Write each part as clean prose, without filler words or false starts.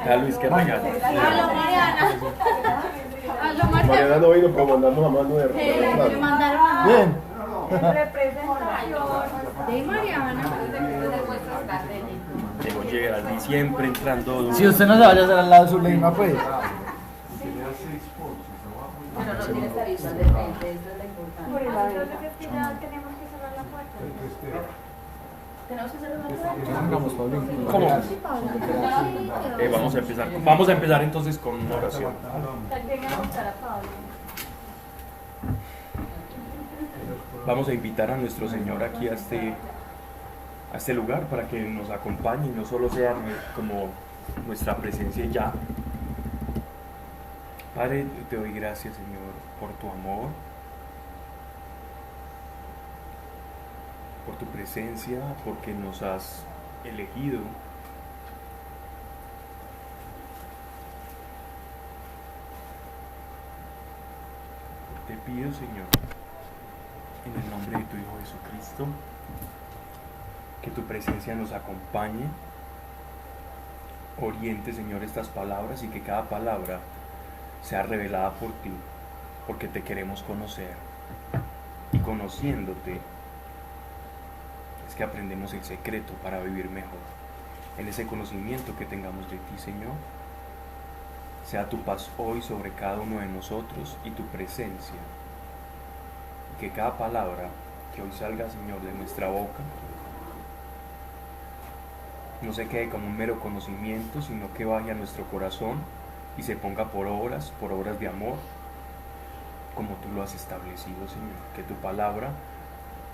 A Luis que regala. Aló, Mariana. Aló, Mariana. Mariana no vino, pero mandamos a mano de Me mandaron a Bien. representación de Mariana. Llegó Geraldine siempre entrando. Si usted no se vaya a hacer al lado de su lima, pues. Pero no tienes tarifa de frente, eso es lo importante. Por eso es que ya tenemos que cerrar la puerta. Tenemos que cerrar la puerta. Vamos, Paulín. ¿Cómo? Vamos a empezar entonces con una oración. Vengan a buscar a Pablo. Vamos a invitar a nuestro Señor aquí a este lugar para que nos acompañe y no solo sea como nuestra presencia ya. Padre, te doy gracias, Señor, por tu amor, por tu presencia, porque nos has elegido. Te pido, Señor, en el nombre de tu Hijo Jesucristo, que tu presencia nos acompañe, oriente, Señor, estas palabras y que cada palabra sea revelada por ti, porque te queremos conocer. Y conociéndote, es que aprendemos el secreto para vivir mejor. En ese conocimiento que tengamos de ti, Señor, sea tu paz hoy sobre cada uno de nosotros y tu presencia. Y que cada palabra que hoy salga, Señor, de nuestra boca, no se quede como un mero conocimiento, sino que vaya a nuestro corazón y se ponga por obras de amor, como tú lo has establecido, Señor. Que tu palabra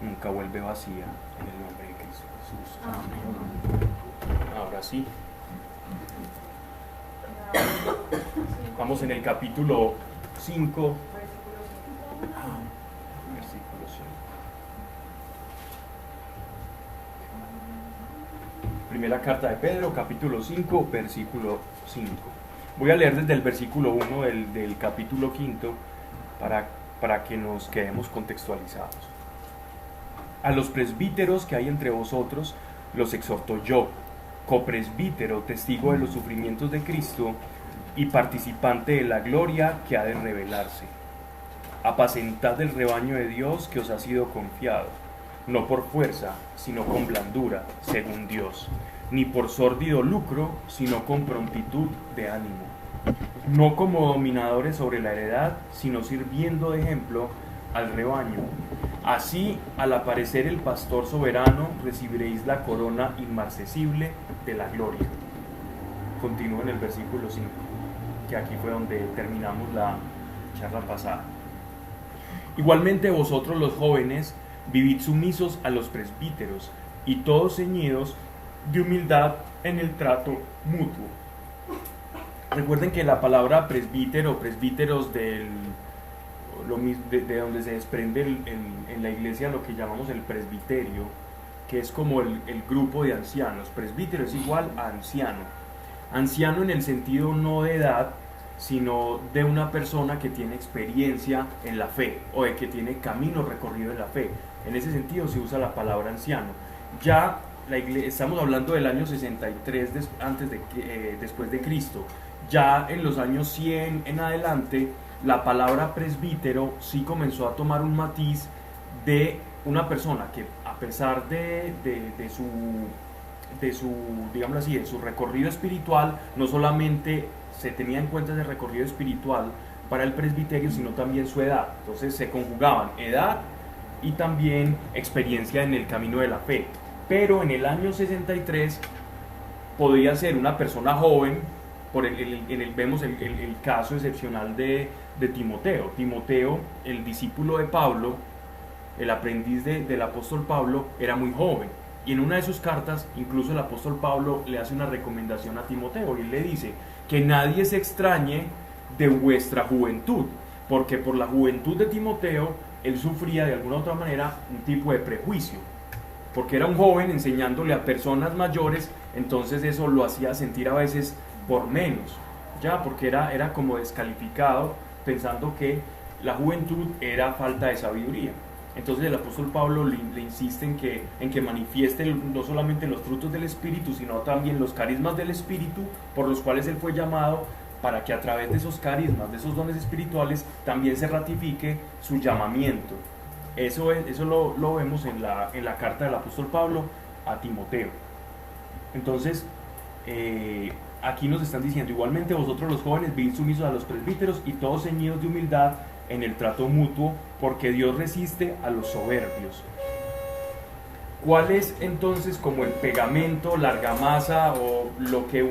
nunca vuelve vacía, en el nombre de Cristo Jesús. Amén. Ahora sí. Vamos en el capítulo 5, versículo 5. Primera carta de Pedro, capítulo 5, versículo 5. Voy a leer desde el versículo 1 del capítulo 5 para que nos quedemos contextualizados. A los presbíteros que hay entre vosotros los exhorto yo, copresbítero, testigo de los sufrimientos de Cristo y participante de la gloria que ha de revelarse. Apacentad el rebaño de Dios que os ha sido confiado, no por fuerza, sino con blandura, según Dios, ni por sórdido lucro, sino con prontitud de ánimo, no como dominadores sobre la heredad, sino sirviendo de ejemplo al rebaño. Así, al aparecer el pastor soberano, recibiréis la corona inmarcesible de la gloria. Continúo en el versículo 5, que aquí fue donde terminamos la charla pasada. Igualmente vosotros los jóvenes, vivid sumisos a los presbíteros, y todos ceñidos de humildad en el trato mutuo. Recuerden que la palabra presbítero, presbíteros de donde se desprende en la iglesia lo que llamamos el presbiterio, que es como el grupo de ancianos. Presbítero es igual a anciano. Anciano en el sentido no de edad, sino de una persona que tiene experiencia en la fe o de que tiene camino recorrido en la fe. En ese sentido se usa la palabra anciano. Ya la iglesia, estamos hablando del año 63 después de Cristo. Ya en los años 100 en adelante, la palabra presbítero sí comenzó a tomar un matiz de una persona que, a pesar de su, digámoslo así, de su recorrido espiritual, no solamente se tenía en cuenta ese recorrido espiritual para el presbiterio, sino también su edad. Entonces se conjugaban edad y también experiencia en el camino de la fe. Pero en el año 63 podía ser una persona joven. Vemos el caso excepcional de Timoteo. Timoteo, el discípulo de Pablo, el aprendiz del apóstol Pablo, era muy joven. Y en una de sus cartas, incluso el apóstol Pablo le hace una recomendación a Timoteo y él le dice que nadie se extrañe de vuestra juventud, porque por la juventud de Timoteo él sufría de alguna u otra manera un tipo de prejuicio, porque era un joven enseñándole a personas mayores, entonces eso lo hacía sentir a veces por menos, ya, porque era como descalificado, pensando que la juventud era falta de sabiduría. Entonces el apóstol Pablo le insiste en que manifieste no solamente los frutos del Espíritu, sino también los carismas del Espíritu por los cuales él fue llamado, para que a través de esos carismas, de esos dones espirituales, también se ratifique su llamamiento. Eso lo vemos en la carta del apóstol Pablo a Timoteo. Entonces, aquí nos están diciendo: igualmente vosotros los jóvenes, vivid sumisos a los presbíteros y todos ceñidos de humildad en el trato mutuo, porque Dios resiste a los soberbios. ¿Cuál es entonces como el pegamento, la argamasa o lo que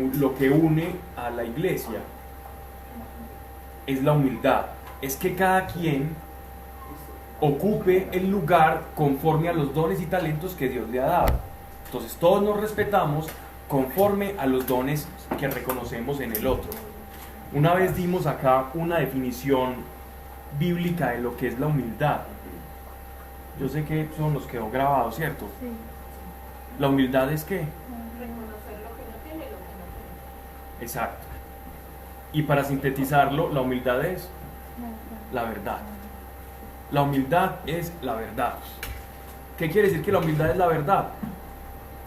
une a la iglesia? Es la humildad. Es que cada quien ocupe el lugar conforme a los dones y talentos que Dios le ha dado. Entonces todos nos respetamos conforme a los dones que reconocemos en el otro. Una vez dimos acá una definición bíblica de lo que es la humildad. Yo sé que eso nos quedó grabado, ¿cierto? Sí. La humildad es ¿qué? Reconocer lo que no tiene y lo que no tiene. Exacto. Y para sintetizarlo, la humildad es la verdad. La humildad es la verdad. ¿Qué quiere decir que la humildad es la verdad?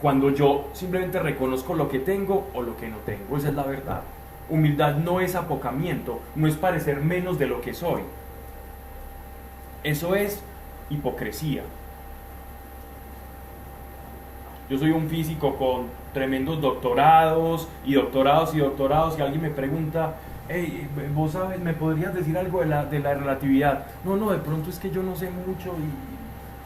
Cuando yo simplemente reconozco lo que tengo o lo que no tengo. Esa es la verdad. Humildad no es apocamiento, no es parecer menos de lo que soy. Eso es hipocresía. Yo soy un físico con tremendos doctorados y doctorados y doctorados, y alguien me pregunta: hey, vos sabes, ¿me podrías decir algo de la relatividad? No, de pronto es que yo no sé mucho.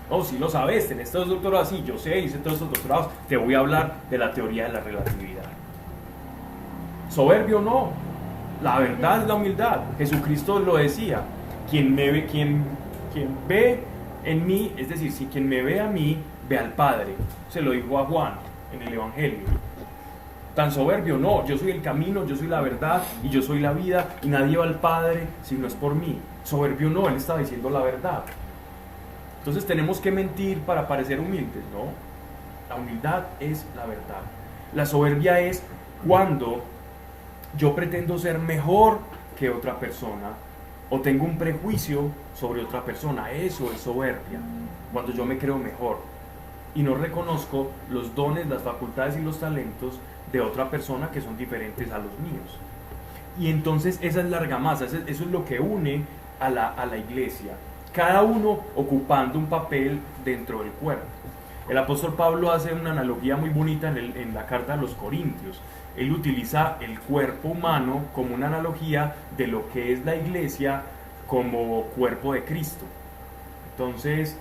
No, sí lo sabes, tenés estos doctorados. Sí, yo sé, hice todos estos doctorados. Te voy a hablar de la teoría de la relatividad. Soberbio no, la verdad es la humildad. Jesucristo lo decía: quien ve en mí, es decir, si quien me ve a mí, ve al Padre. Se lo dijo a Juan en el Evangelio. Tan soberbio no, yo soy el camino, yo soy la verdad y yo soy la vida, y nadie va al Padre si no es por mí. Soberbio no, él está diciendo la verdad. Entonces tenemos que mentir para parecer humildes, ¿no? La humildad es la verdad. La soberbia es cuando yo pretendo ser mejor que otra persona o tengo un prejuicio sobre otra persona. Eso es soberbia, cuando yo me creo mejor y no reconozco los dones, las facultades y los talentos de otra persona que son diferentes a los míos. Y entonces esa es la argamasa, eso es lo que une a la iglesia, cada uno ocupando un papel dentro del cuerpo. El apóstol Pablo hace una analogía muy bonita en la carta a los Corintios. Él utiliza el cuerpo humano como una analogía de lo que es la iglesia como cuerpo de Cristo. Entonces,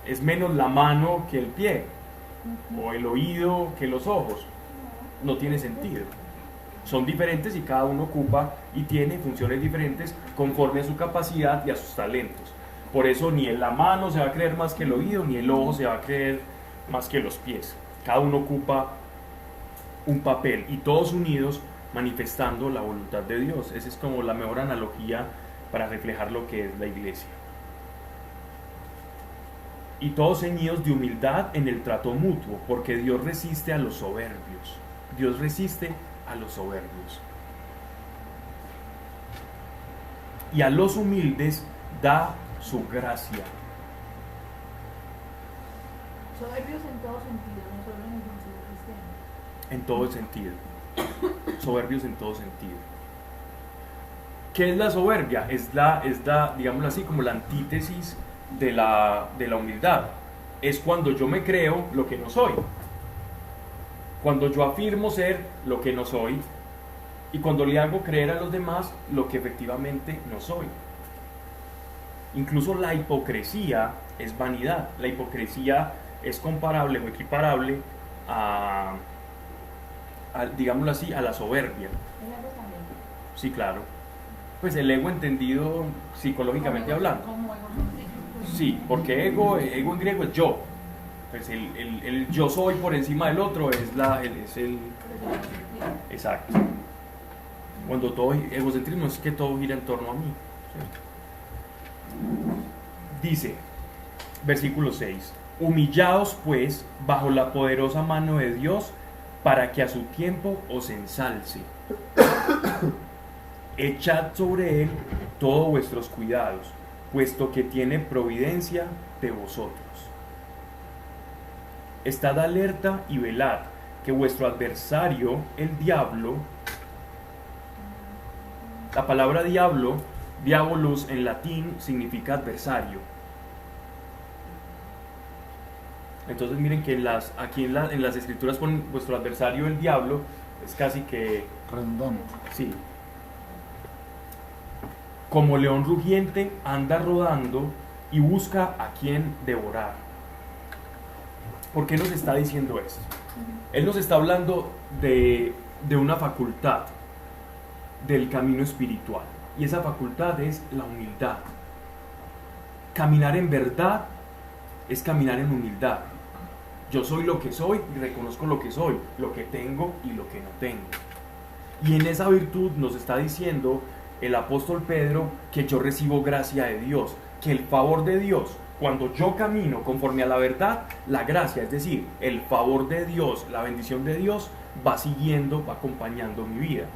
es menos la mano que el pie, o el oído que los ojos. No tiene sentido. Son diferentes y cada uno ocupa y tiene funciones diferentes conforme a su capacidad y a sus talentos. Por eso ni la mano se va a creer más que el oído, ni el ojo se va a creer más que los pies. Cada uno ocupa un papel y todos unidos manifestando la voluntad de Dios. Esa es como la mejor analogía para reflejar lo que es la iglesia. Y todos ceñidos de humildad en el trato mutuo, porque Dios resiste a los soberbios. Dios resiste a los soberbios. Y a los humildes da su gracia. Soberbios en todo sentido, no solo en el sentido cristiano. En todo sentido. Soberbios en todo sentido. ¿Qué es la soberbia? Es la, digámoslo así, como la antítesis de la humildad. Es cuando yo me creo lo que no soy. Cuando yo afirmo ser lo que no soy y cuando le hago creer a los demás lo que efectivamente no soy. Incluso la hipocresía es vanidad. La hipocresía es comparable o equiparable a digámoslo así, a la soberbia. ¿El ego también? Sí, claro. Pues el ego entendido psicológicamente hablando. Como ego. Sí, porque ego en griego es yo. Pues el yo soy por encima del otro es el exacto. Cuando todo egocentrismo es que todo gira en torno a mí. ¿Sí? Dice, versículo 6: humillaos pues bajo la poderosa mano de Dios, para que a su tiempo os ensalce. Echad sobre él todos vuestros cuidados, puesto que tiene providencia de vosotros. Estad alerta y velad, que vuestro adversario, el diablo, la palabra diablo, diabolos en latín significa adversario. Entonces miren que aquí en las escrituras ponen vuestro adversario, el diablo, es casi que Redundante. sí. Como león rugiente anda rodando y busca a quien devorar. ¿Por qué nos está diciendo esto? Él nos está hablando de una facultad del camino espiritual. Y esa facultad es la humildad. Caminar en verdad es caminar en humildad. Yo soy lo que soy y reconozco lo que soy, lo que tengo y lo que no tengo. Y en esa virtud nos está diciendo el apóstol Pedro que yo recibo gracia de Dios, que el favor de Dios, cuando yo camino conforme a la verdad, la gracia, es decir, el favor de Dios, la bendición de Dios, va siguiendo, va acompañando mi vida.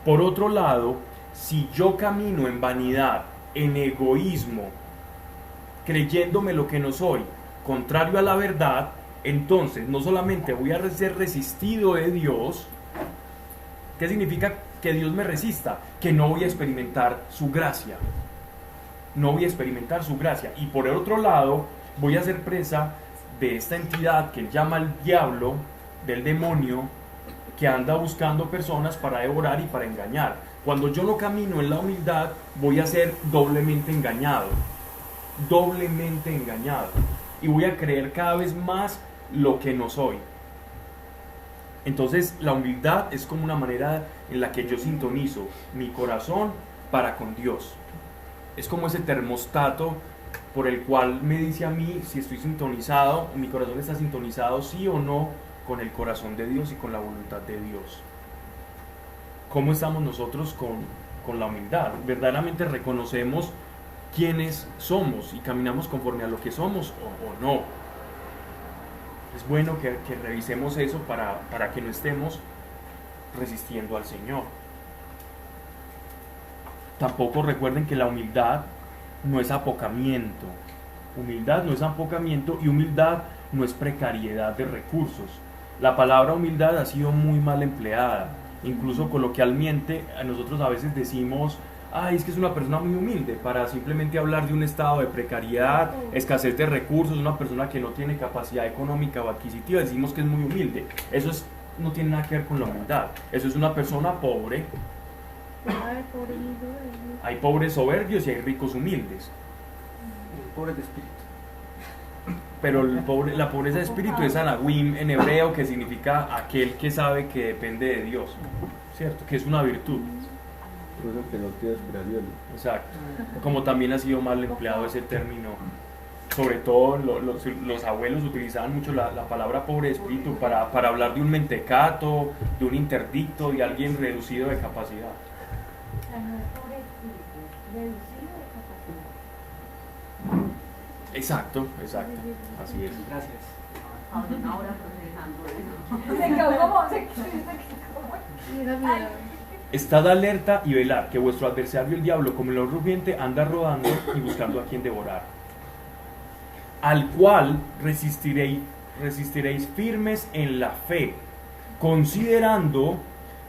Por otro lado, si yo camino en vanidad, en egoísmo, creyéndome lo que no soy, contrario a la verdad, entonces no solamente voy a ser resistido de Dios. ¿Qué significa que Dios me resista? Que no voy a experimentar su gracia. No voy a experimentar su gracia. Y por el otro lado, voy a ser presa de esta entidad que él llama el diablo, del demonio, que anda buscando personas para devorar y para engañar. Cuando yo no camino en la humildad, voy a ser doblemente engañado. Doblemente engañado. Y voy a creer cada vez más lo que no soy. Entonces la humildad es como una manera en la que yo sintonizo mi corazón para con Dios. Es como ese termostato por el cual me dice a mí si estoy sintonizado, mi corazón está sintonizado sí o no con el corazón de Dios y con la voluntad de Dios. ¿Cómo estamos nosotros con la humildad? ¿Verdaderamente reconocemos quiénes somos y caminamos conforme a lo que somos o no? Es bueno que revisemos eso para que no estemos resistiendo al Señor. Tampoco recuerden que la humildad no es apocamiento. Humildad no es apocamiento y humildad no es precariedad de recursos. La palabra humildad ha sido muy mal empleada. Incluso coloquialmente nosotros a veces decimos: ay, es que es una persona muy humilde, para simplemente hablar de un estado de precariedad, escasez de recursos, una persona que no tiene capacidad económica o adquisitiva, decimos que es muy humilde. Eso no tiene nada que ver con la humildad. Eso es una persona pobre. Hay pobres soberbios y hay ricos humildes. Pobres de espíritu. Pero la pobreza de espíritu es anawim en hebreo, que significa aquel que sabe que depende de Dios, ¿cierto? Que es una virtud. Por eso que no tiene aspiraciones. Exacto. Como también ha sido mal empleado ese término. Sobre todo los abuelos utilizaban mucho la palabra pobre de espíritu para hablar de un mentecato, de un interdicto, de alguien reducido de capacidad. O sea, no es pobre espíritu, reducido de capacidad. Exacto. Así es. Gracias. Ahora procesando eso. Se quedó como, se quedó. Ay. Estad alerta y velad, que vuestro adversario el diablo, como el león rugiente, anda rodando y buscando a quien devorar. Al cual resistiréis firmes en la fe, considerando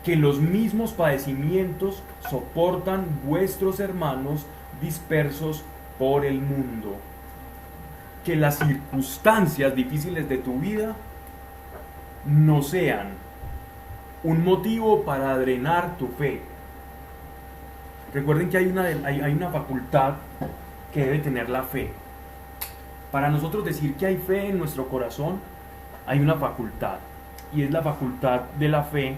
que los mismos padecimientos soportan vuestros hermanos dispersos por el mundo. Que las circunstancias difíciles de tu vida no sean un motivo para drenar tu fe. Recuerden que hay una facultad que debe tener la fe. Para nosotros decir que hay fe en nuestro corazón, hay una facultad, y es la facultad de la fe,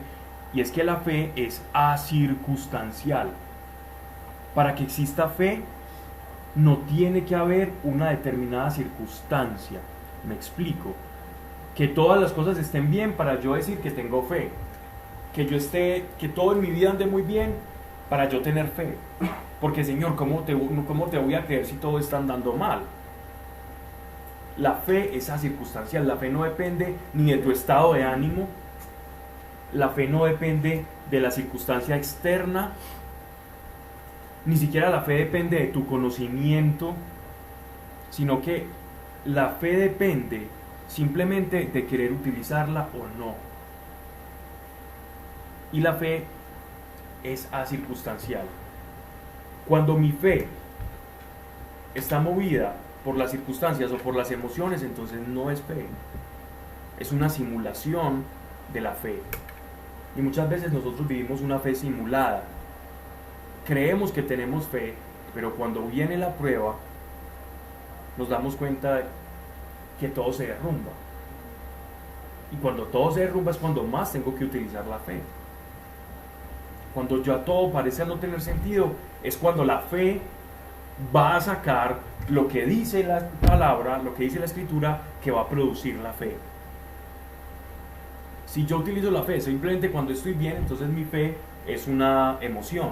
y es que la fe es acircunstancial. Para que exista fe, no tiene que haber una determinada circunstancia. Me explico. Que todas las cosas estén bien para yo decir que tengo fe. Que todo en mi vida ande muy bien para yo tener fe. Porque Señor, ¿cómo te voy a creer si todo está andando mal? La fe es acircunstancial. La fe no depende ni de tu estado de ánimo. La fe no depende de la circunstancia externa. Ni siquiera la fe depende de tu conocimiento, sino que la fe depende simplemente de querer utilizarla o no. Y la fe es acircunstancial. Cuando mi fe está movida por las circunstancias o por las emociones, entonces no es fe. Es una simulación de la fe. Y muchas veces nosotros vivimos una fe simulada. Creemos que tenemos fe, pero cuando viene la prueba, nos damos cuenta que todo se derrumba. Y cuando todo se derrumba es cuando más tengo que utilizar la fe. Cuando ya todo parece no tener sentido, es cuando la fe va a sacar lo que dice la palabra, lo que dice la escritura, que va a producir la fe. Si yo utilizo la fe simplemente cuando estoy bien, entonces mi fe es una emoción.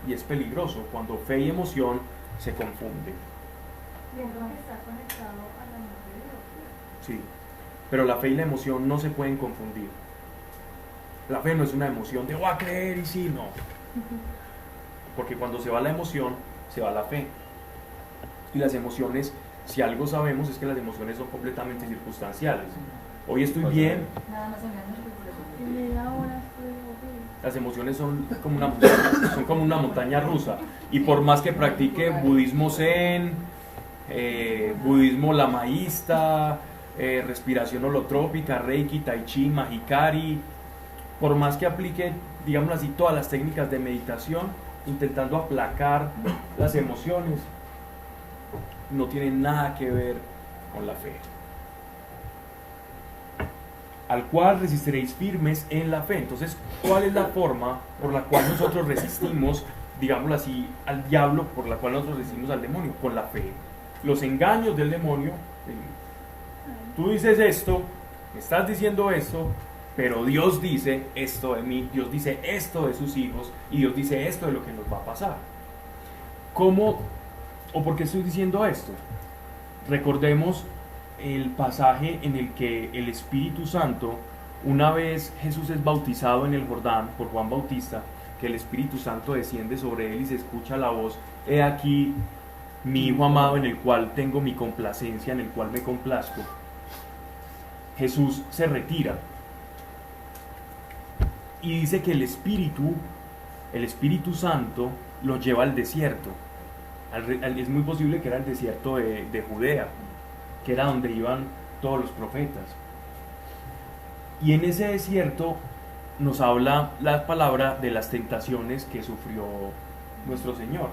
Y es peligroso cuando fe y emoción se confunden. Y entonces está conectado al amor de Dios. Sí, pero la fe y la emoción no se pueden confundir. La fe no es una emoción de voy a creer y sí, no. Porque cuando se va la emoción, se va la fe. Y las emociones, si algo sabemos, es que las emociones son completamente circunstanciales. Hoy estoy bien. Nada más engaños que por eso. En media hora estoy horrible. Las emociones son como una montaña rusa. Y por más que practique budismo zen, budismo lamaísta, respiración holotrópica, reiki, tai chi, mahikari, por más que aplique, digamos así, todas las técnicas de meditación, intentando aplacar las emociones, no tiene nada que ver con la fe. Al cual resistiréis firmes en la fe. Entonces, ¿cuál es la forma por la cual nosotros resistimos, digámoslo así, al diablo, por la cual nosotros resistimos al demonio? Con la fe. Los engaños del demonio, tú dices esto, estás diciendo esto, pero Dios dice esto de mí, Dios dice esto de sus hijos, y Dios dice esto de lo que nos va a pasar. ¿Cómo o por qué estoy diciendo esto? Recordemos el pasaje en el que el Espíritu Santo, una vez Jesús es bautizado en el Jordán por Juan Bautista, que el Espíritu Santo desciende sobre él y se escucha la voz: he aquí mi Hijo amado en el cual tengo mi complacencia, en el cual me complazco. Jesús se retira y dice que el Espíritu Santo lo lleva al desierto. Es muy posible que era el desierto de Judea, que era donde iban todos los profetas. Y en ese desierto nos habla la palabra de las tentaciones que sufrió nuestro Señor.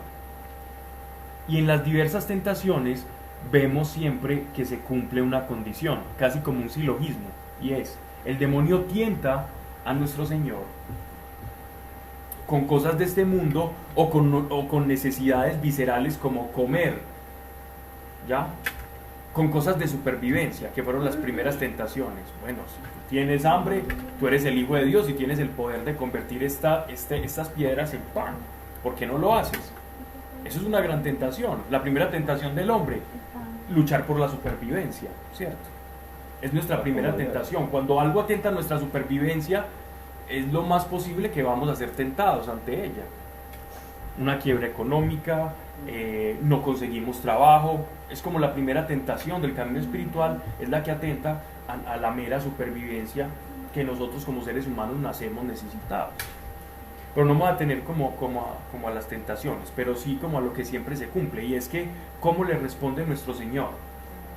Y en las diversas tentaciones vemos siempre que se cumple una condición, casi como un silogismo, y es: el demonio tienta a nuestro Señor con cosas de este mundo o con necesidades viscerales como comer, ¿ya? Con cosas de supervivencia, que fueron las primeras tentaciones. Bueno, si tú tienes hambre, tú eres el Hijo de Dios y tienes el poder de convertir estas piedras en pan. ¿Por qué no lo haces? Eso es una gran tentación. La primera tentación del hombre, luchar por la supervivencia, ¿cierto? Es nuestra primera tentación. Cuando algo atenta a nuestra supervivencia, es lo más posible que vamos a ser tentados ante ella. Una quiebra económica, no conseguimos trabajo. Es como la primera tentación del camino espiritual, es la que atenta a la mera supervivencia que nosotros como seres humanos nacemos necesitados. Pero no me voy a tener como a las tentaciones, pero sí como a lo que siempre se cumple, y es que ¿cómo le responde nuestro Señor?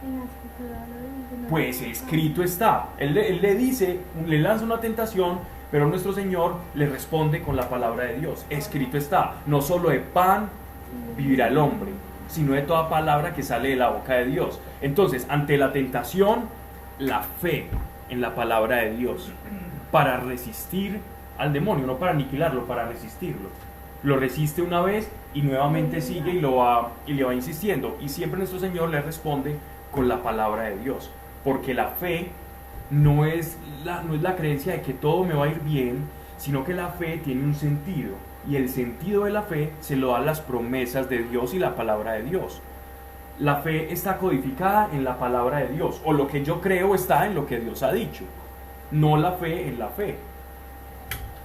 En la escritura lo dice. Pues escrito está. Él le dice, le lanza una tentación, pero nuestro Señor le responde con la palabra de Dios. Escrito está: no solo de pan vivirá el hombre, sino de toda palabra que sale de la boca de Dios. Entonces, ante la tentación, la fe en la palabra de Dios para resistir al demonio, no para aniquilarlo, para resistirlo. Lo resiste una vez y nuevamente sigue y le va insistiendo, y siempre nuestro Señor le responde con la palabra de Dios, porque la fe no es la creencia de que todo me va a ir bien, sino que la fe tiene un sentido, y el sentido de la fe se lo dan las promesas de Dios y la palabra de Dios. La fe está codificada en la palabra de Dios, o lo que yo creo está en lo que Dios ha dicho, no la fe en la fe.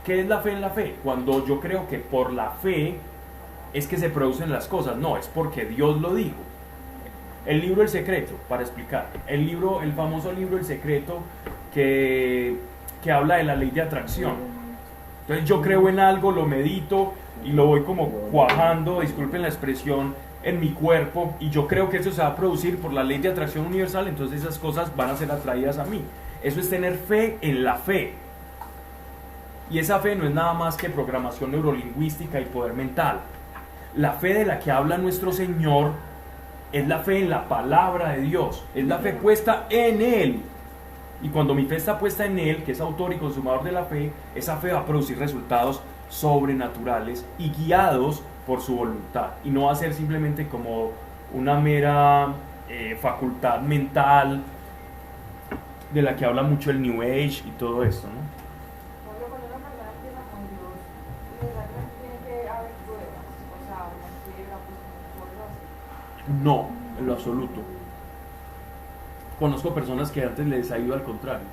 ¿Qué es la fe en la fe? Cuando yo creo que por la fe es que se producen las cosas, no, es porque Dios lo dijo. El libro El Secreto, para explicar, el famoso libro El Secreto que habla de la ley de atracción. Entonces yo creo en algo, lo medito y lo voy como cuajando, disculpen la expresión, en mi cuerpo, y yo creo que eso se va a producir por la ley de atracción universal, entonces esas cosas van a ser atraídas a mí. Eso es tener fe en la fe. Y esa fe no es nada más que programación neurolingüística y poder mental. La fe de la que habla nuestro Señor es la fe en la palabra de Dios, es la fe puesta en Él. Y cuando mi fe está puesta en Él, que es autor y consumador de la fe, esa fe va a producir resultados sobrenaturales y guiados por su voluntad. Y no va a ser simplemente como una mera facultad mental de la que habla mucho el New Age y todo esto, ¿no? Porque cuando una persona empieza con Dios, necesariamente tiene que haber pruebas, o sea, una piedra, pues, por así. No, en lo absoluto. Conozco personas que antes les ha ido al contrario.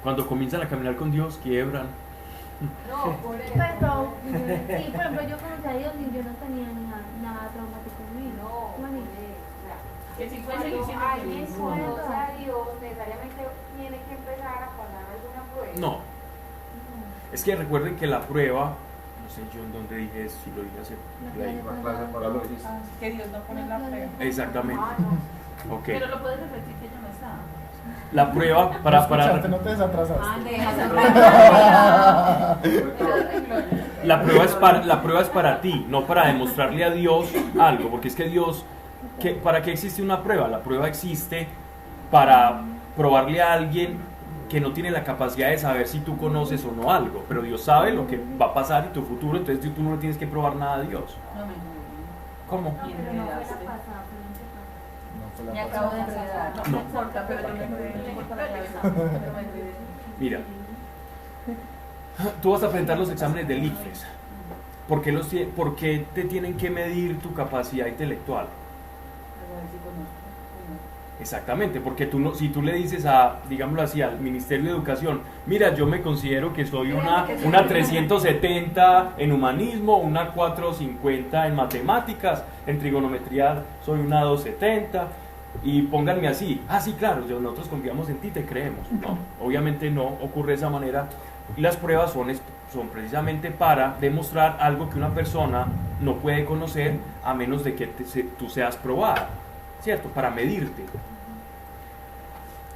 Cuando comienzan a caminar con Dios, quiebran. No, por eso. Pero, sí, por ejemplo, yo conocí a Dios y yo no tenía nada traumático en mí. No, por Imagínate. eso. O sea, Que si fuese cuando diciendo alguien que conoce a Dios, necesariamente tiene que empezar a pasar alguna prueba. No. Es que recuerden que la prueba, no sé yo en dónde dije eso, si lo dije hace. Que Dios no pone la prueba. Exactamente. Ah, no. Ok. Pero lo puedes repetir que yo no estaba. La prueba para Escuchaste, no te desatrasaste. la prueba es para ti, no para demostrarle a Dios algo, porque es que Dios, ¿para qué existe una prueba? La prueba existe para probarle a alguien que no tiene la capacidad de saber si tú conoces o no algo, pero Dios sabe lo que va a pasar en tu futuro, entonces tú no le tienes que probar nada a Dios. ¿Cómo? No, pero no fue la pasada, fue la antepasada. No fue la Me pasada. acabo de enredar. No. No importa, pero yo me enredé. No importa la cabeza, pero me enredé. Mira, tú vas a enfrentar los exámenes del ICFES. ¿Por qué te tienen que medir tu capacidad intelectual? A ver si conozco. Exactamente, porque si tú le dices digámoslo así, al Ministerio de Educación, mira, yo me considero que soy una 370 en humanismo, una 450 en matemáticas, en trigonometría soy una 270, y pónganme así, sí, claro, nosotros confiamos en ti, te creemos. No, obviamente no ocurre de esa manera, y las pruebas son precisamente para demostrar algo que una persona no puede conocer a menos de que tú seas probada, ¿cierto? Para medirte.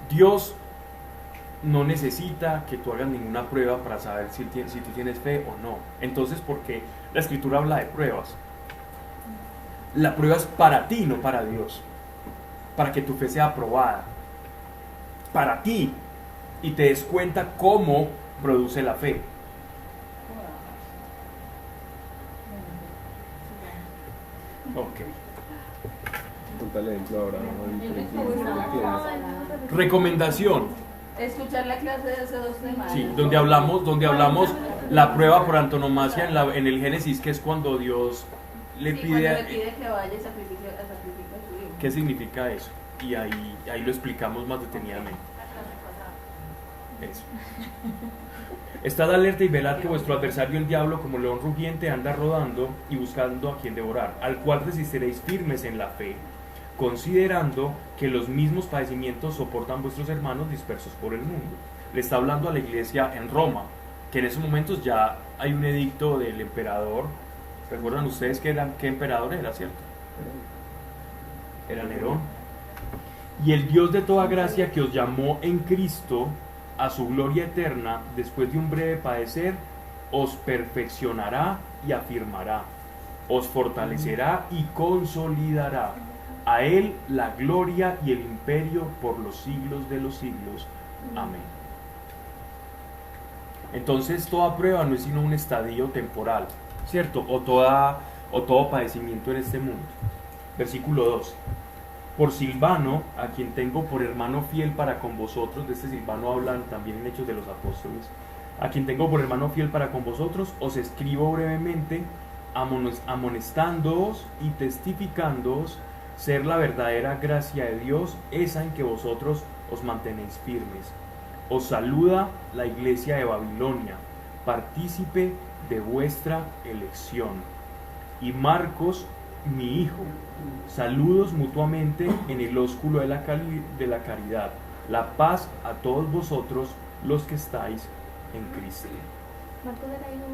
Dios no necesita que tú hagas ninguna prueba para saber si tú tienes fe o no. Entonces, ¿por qué la Escritura habla de pruebas? La prueba es para ti, no para Dios. Para que tu fe sea aprobada. Para ti. Y te des cuenta cómo produce la fe. Ok. Contale ejemplo ahora, ¿no? Recomendación. Escuchar la clase de hace 2 semanas. Sí, donde hablamos la prueba por antonomasia en el Génesis, que es cuando Dios le pide, cuando le pide que vaya y sacrifique a su hijo. ¿qué significa eso? Y ahí lo explicamos más detenidamente. Eso. Estad alerta y velad que vuestro adversario el diablo, como león rugiente, anda rodando y buscando a quien devorar, al cual resistiréis firmes en la fe, considerando que los mismos padecimientos soportan vuestros hermanos dispersos por el mundo. Le está hablando a la iglesia en Roma, que en esos momentos ya hay un edicto del emperador. ¿Recuerdan ustedes qué emperador era, cierto? Era Nerón. Y el Dios de toda gracia, que os llamó en Cristo a su gloria eterna, después de un breve padecer, os perfeccionará y afirmará, os fortalecerá y consolidará. A Él la gloria y el imperio por los siglos de los siglos. Amén. Entonces toda prueba no es sino un estadio temporal, ¿cierto? O todo padecimiento en este mundo. Versículo 12. Por Silvano, a quien tengo por hermano fiel para con vosotros, de este Silvano hablan también en Hechos de los Apóstoles, a quien tengo por hermano fiel para con vosotros, os escribo brevemente, amonestándoos y testificándoos ser la verdadera gracia de Dios, esa en que vosotros os mantenéis firmes. Os saluda la iglesia de Babilonia, partícipe de vuestra elección, y Marcos, mi hijo. Saludos mutuamente en el ósculo de la caridad. La paz a todos vosotros los que estáis en Cristo. Marcos era hijo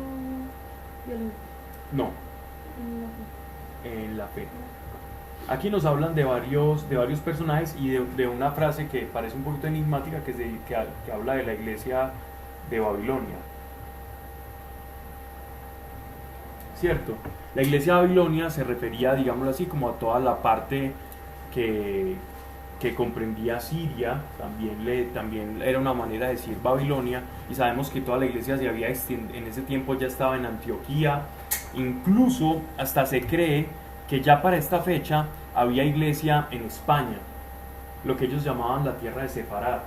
biológico. No, en la fe. Aquí nos hablan de varios personajes y de una frase que parece un poquito enigmática que habla de la iglesia de Babilonia. ¿Cierto? La iglesia de Babilonia se refería, digámoslo así, como a toda la parte que comprendía Siria, también era una manera de decir Babilonia, y sabemos que toda la iglesia se había en ese tiempo ya estaba en Antioquía, incluso hasta se cree que ya para esta fecha había iglesia en España, lo que ellos llamaban la tierra de Sefarad.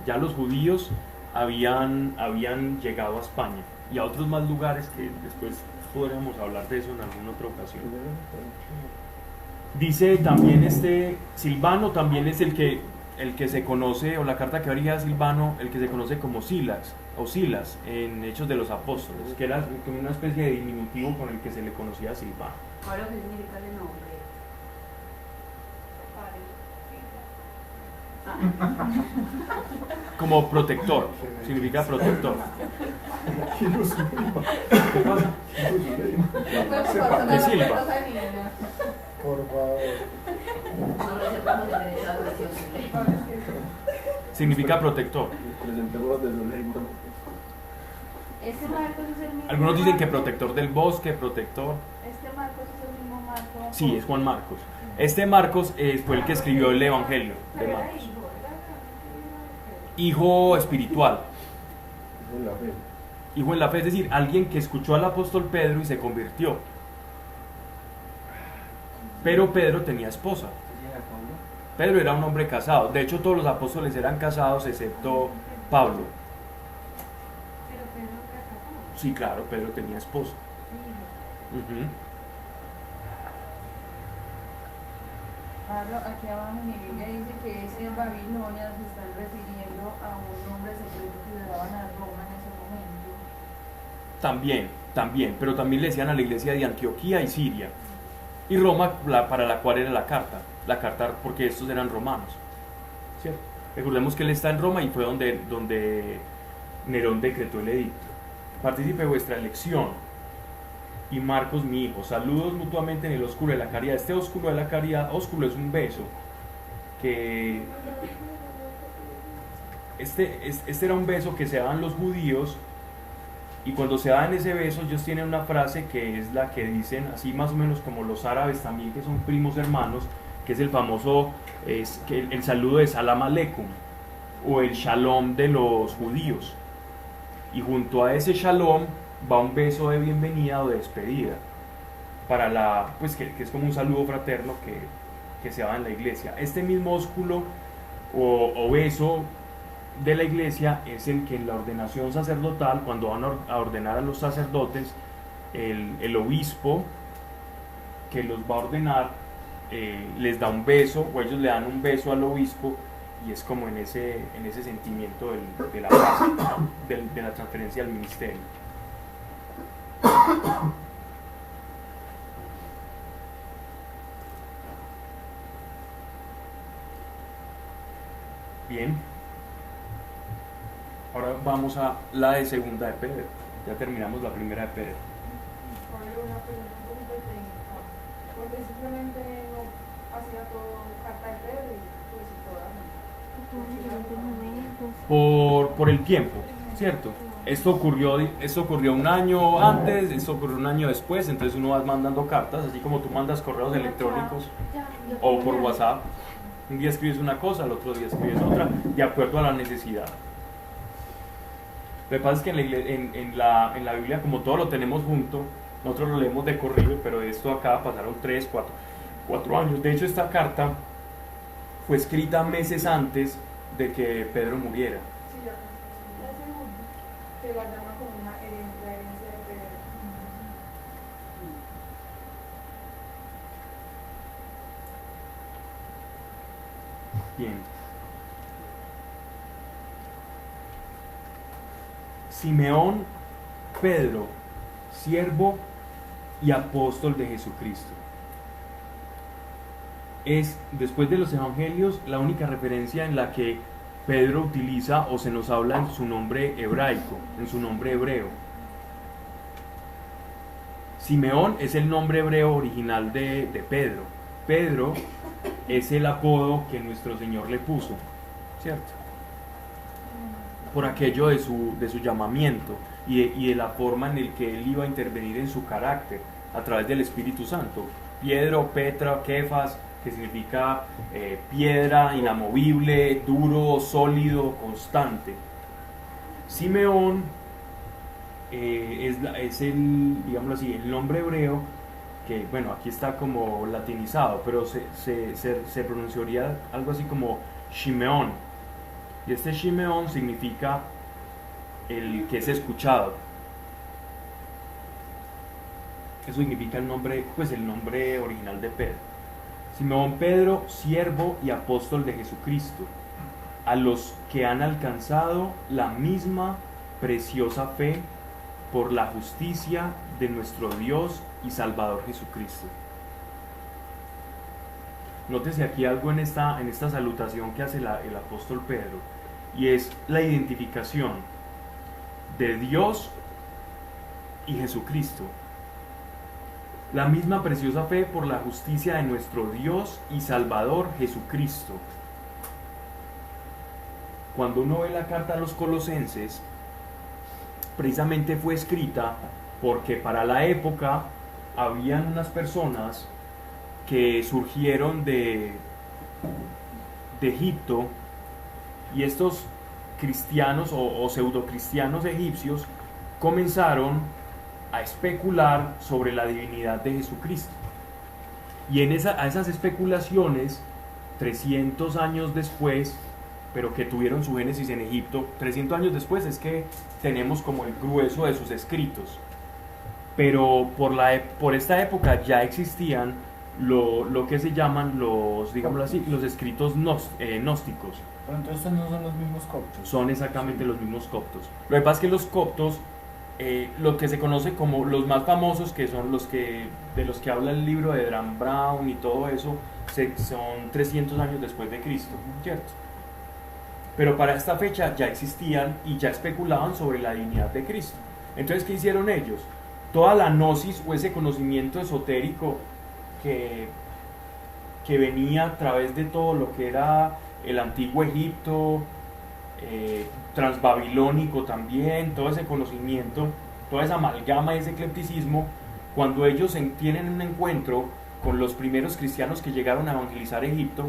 Ya los judíos habían llegado a España y a otros más lugares que después podremos hablar de eso en alguna otra ocasión. Dice también Silvano también es el que se conoce, o la carta que origina Silvano, el que se conoce como Silas o Silas en Hechos de los Apóstoles, que era como una especie de diminutivo con el que se le conocía a Silvano. Ahora, ¿qué significa el nombre? Como protector, significa protector. ¿Qué pasa? ¿Qué silba? Por favor. No sepamos de esa versión. Significa protector. Presentémonos de su lengua. Este Marcos es el mismo. Algunos dicen que Marcos. protector del bosque, protector. Este Marcos es el mismo Marcos. Sí, es Juan Marcos. Este Marcos fue el que escribió el Evangelio de Marcos. Hijo espiritual. En la fe. Hijo en la fe, es decir, alguien que escuchó al apóstol Pedro y se convirtió. Pero Pedro tenía esposa. Pedro era un hombre casado. De hecho, todos los apóstoles eran casados excepto Pablo. Pero Pedro era casado. Sí, claro, Pedro tenía esposa. Ujú. Pablo, aquí abajo en mi Biblia dice que ese Babilonia se están refiriendo a un nombre secreto que le daban a Roma en ese momento. También, pero también le decían a la iglesia de Antioquía y Siria. Y Roma, para la cual era la carta, porque estos eran romanos. ¿Cierto? Recordemos que él está en Roma y fue donde Nerón decretó el edicto. Participe de vuestra elección. Y Marcos, mi hijo, saludos mutuamente en el ósculo de la caridad. Este ósculo de la caridad, ósculo es un beso, que este era un beso que se daban los judíos, y cuando se dan ese beso ellos tienen una frase que es la que dicen, así más o menos como los árabes también, que son primos hermanos, que es el famoso, el saludo de Salam Aleikum, o el Shalom de los judíos, y junto a ese Shalom va un beso de bienvenida o de despedida, pues que es como un saludo fraterno que se da en la iglesia. Este mismo ósculo o beso de la iglesia es el que en la ordenación sacerdotal, cuando van a ordenar a los sacerdotes, el obispo que los va a ordenar les da un beso, o ellos le dan un beso al obispo, y es como en ese sentimiento de la paz, de la transferencia al ministerio. Bien, ahora vamos a la de segunda de Pedro. Ya terminamos la primera de Pedro. Pablo, una pregunta un poquito técnica. Porque simplemente no hacía todo carta de Pedro y pues todas. Por el tiempo, ¿cierto? Esto ocurrió un año antes, esto ocurrió un año después, entonces uno va mandando cartas, así como tú mandas correos electrónicos o por WhatsApp. Un día escribes una cosa, al otro día escribes otra, de acuerdo a la necesidad. Lo que pasa es que en la Biblia, como todo lo tenemos junto, nosotros lo leemos de corrido, pero de esto acá pasaron 3, 4 años. De hecho, esta carta fue escrita meses antes de que Pedro muriera. Sí, ya la segunda, que la llama como la herencia de Pedro. Bien. Simeón, Pedro, siervo y apóstol de Jesucristo. Es, después de los evangelios, la única referencia en la que Pedro utiliza o se nos habla en su nombre hebraico, en su nombre hebreo. Simeón es el nombre hebreo original de Pedro. Pedro es el apodo que nuestro Señor le puso, ¿cierto? Por aquello de su llamamiento y de la forma en la que él iba a intervenir en su carácter a través del Espíritu Santo. Piedro, Petra, Kefas, que significa piedra, inamovible, duro, sólido, constante. Simeón es el, digámoslo así, el nombre hebreo que, bueno, aquí está como latinizado, pero se pronunciaría algo así como Shimeón. Y este Shimeón significa el que es escuchado. Eso significa el nombre, pues el nombre original de Pedro. Simón Pedro, siervo y apóstol de Jesucristo, a los que han alcanzado la misma preciosa fe por la justicia de nuestro Dios y Salvador Jesucristo. Nótese aquí algo en esta salutación que hace el apóstol Pedro, y es la identificación de Dios y Jesucristo. La misma preciosa fe por la justicia de nuestro Dios y Salvador Jesucristo. Cuando uno ve la carta a los Colosenses, precisamente fue escrita porque para la época habían unas personas que surgieron de Egipto, y estos cristianos o pseudocristianos egipcios comenzaron a especular sobre la divinidad de Jesucristo. Y a esas especulaciones, 300 años después, pero que tuvieron su génesis en Egipto, 300 años después es que tenemos como el grueso de sus escritos. Pero por esta época ya existían lo que se llaman digámoslo así, los escritos gnósticos. Pero entonces no son los mismos coptos. Son exactamente los mismos coptos. Lo que pasa es que los coptos, lo que se conoce como los más famosos, que son de los que habla el libro de Dan Brown y todo eso, son 300 años después de Cristo, ¿cierto? Pero para esta fecha ya existían y ya especulaban sobre la divinidad de Cristo. Entonces, ¿qué hicieron ellos? Toda la gnosis o ese conocimiento esotérico que venía a través de todo lo que era el antiguo Egipto, transbabilónico también, todo ese conocimiento, toda esa amalgama y ese eclecticismo, cuando ellos tienen un encuentro con los primeros cristianos que llegaron a evangelizar Egipto,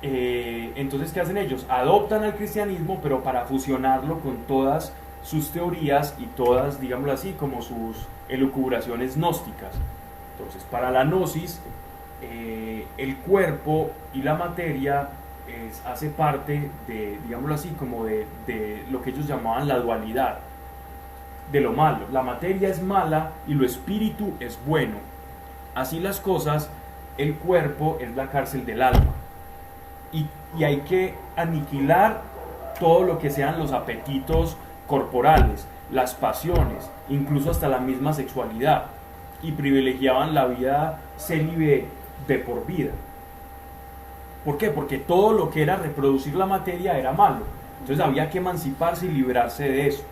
entonces ¿qué hacen ellos? Adoptan al cristianismo, pero para fusionarlo con todas sus teorías y todas, digámoslo así, como sus elucubraciones gnósticas. Entonces, para la gnosis, el cuerpo y la materia hace parte de, digámoslo así, como de lo que ellos llamaban la dualidad, de lo malo. La materia es mala y lo espíritu es bueno. Así las cosas, el cuerpo es la cárcel del alma. Y hay que aniquilar todo lo que sean los apetitos corporales, las pasiones, incluso hasta la misma sexualidad, y privilegiaban la vida célibe de por vida. ¿Por qué? Porque todo lo que era reproducir la materia era malo. Entonces había que emanciparse y librarse de eso.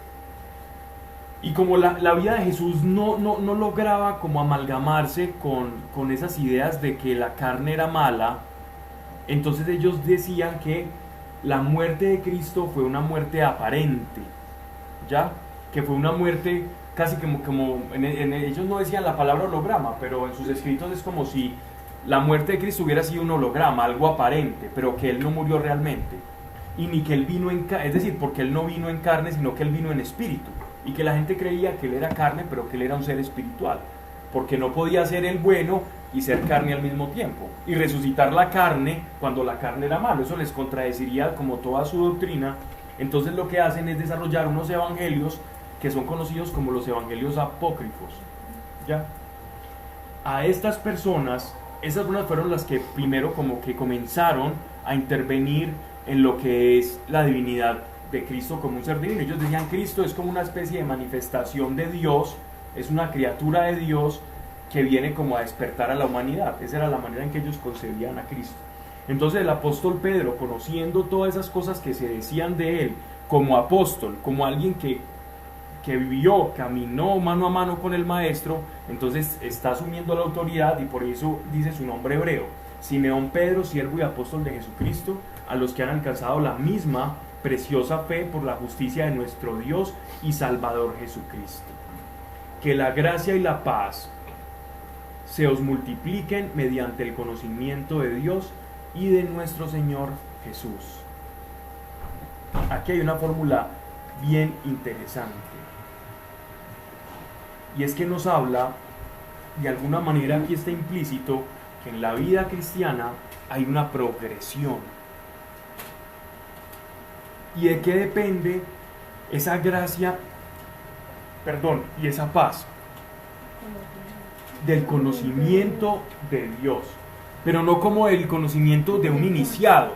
Y como la vida de Jesús no lograba como amalgamarse con esas ideas de que la carne era mala, entonces ellos decían que la muerte de Cristo fue una muerte aparente, ¿ya? Que fue una muerte casi como ellos no decían la palabra holograma, pero en sus escritos es como si la muerte de Cristo hubiera sido un holograma, algo aparente, pero que Él no murió realmente. Y ni que Él vino es decir, porque Él no vino en carne, sino que Él vino en espíritu. Y que la gente creía que Él era carne, pero que Él era un ser espiritual. Porque no podía ser el bueno y ser carne al mismo tiempo. Y resucitar la carne cuando la carne era malo. Eso les contradeciría como toda su doctrina. Entonces lo que hacen es desarrollar unos evangelios que son conocidos como los evangelios apócrifos. ¿Ya? A estas personas, esas fueron las que primero como que comenzaron a intervenir en lo que es la divinidad de Cristo como un ser divino. Ellos decían Cristo es como una especie de manifestación de Dios es una criatura de Dios que viene como a despertar a la humanidad. Esa era la manera en que ellos concebían a Cristo. Entonces el apóstol Pedro, conociendo todas esas cosas que se decían de él, como apóstol, como alguien que vivió, caminó mano a mano con el maestro, entonces está asumiendo la autoridad y por eso dice su nombre hebreo: Simeón Pedro, siervo y apóstol de Jesucristo, a los que han alcanzado la misma preciosa fe por la justicia de nuestro Dios y Salvador Jesucristo. Que la gracia y la paz se os multipliquen mediante el conocimiento de Dios y de nuestro Señor Jesús. Aquí hay una fórmula bien interesante, y es que nos habla, de alguna manera aquí está implícito, que en la vida cristiana hay una progresión. ¿Y de qué depende esa gracia, y esa paz? Del conocimiento de Dios, pero no como el conocimiento de un iniciado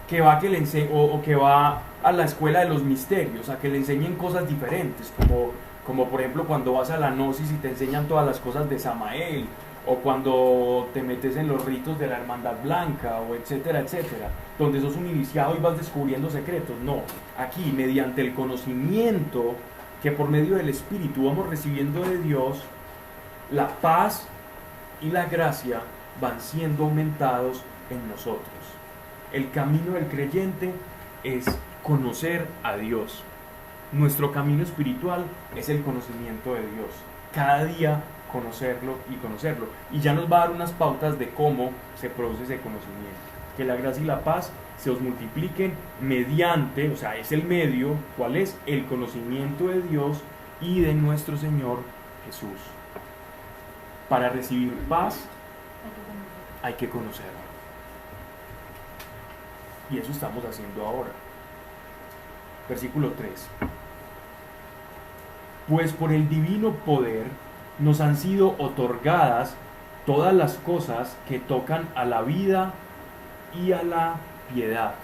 que va que va a la escuela de los misterios, a que le enseñen cosas diferentes, como por ejemplo cuando vas a la gnosis y te enseñan todas las cosas de Samael, o cuando te metes en los ritos de la hermandad blanca, o etcétera, etcétera, donde sos un iniciado y vas descubriendo secretos. No, aquí mediante el conocimiento que por medio del Espíritu vamos recibiendo de Dios, la paz y la gracia van siendo aumentados en nosotros. El camino del creyente es conocer a Dios. Nuestro camino espiritual es el conocimiento de Dios. Cada día conocerlo y conocerlo. Y ya nos va a dar unas pautas de cómo se produce ese conocimiento. Que la gracia y la paz se os multipliquen mediante, o sea, es el medio, ¿cuál es? El conocimiento de Dios y de nuestro Señor Jesús. Para recibir paz hay que conocerlo. Y eso estamos haciendo ahora. Versículo 3. Pues por el divino poder nos han sido otorgadas todas las cosas que tocan a la vida y a la piedad.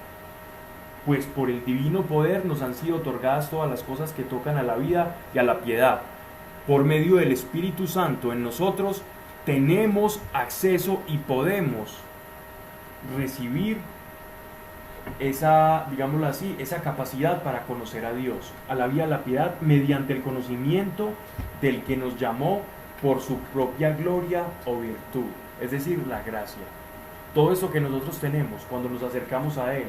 Pues por el divino poder nos han sido otorgadas todas las cosas que tocan a la vida y a la piedad. Por medio del Espíritu Santo en nosotros tenemos acceso y podemos recibir esa, digámoslo así, esa capacidad para conocer a Dios, a la vida, a la piedad, mediante el conocimiento del que nos llamó por su propia gloria o virtud, es decir, la gracia. Todo eso que nosotros tenemos cuando nos acercamos a Él,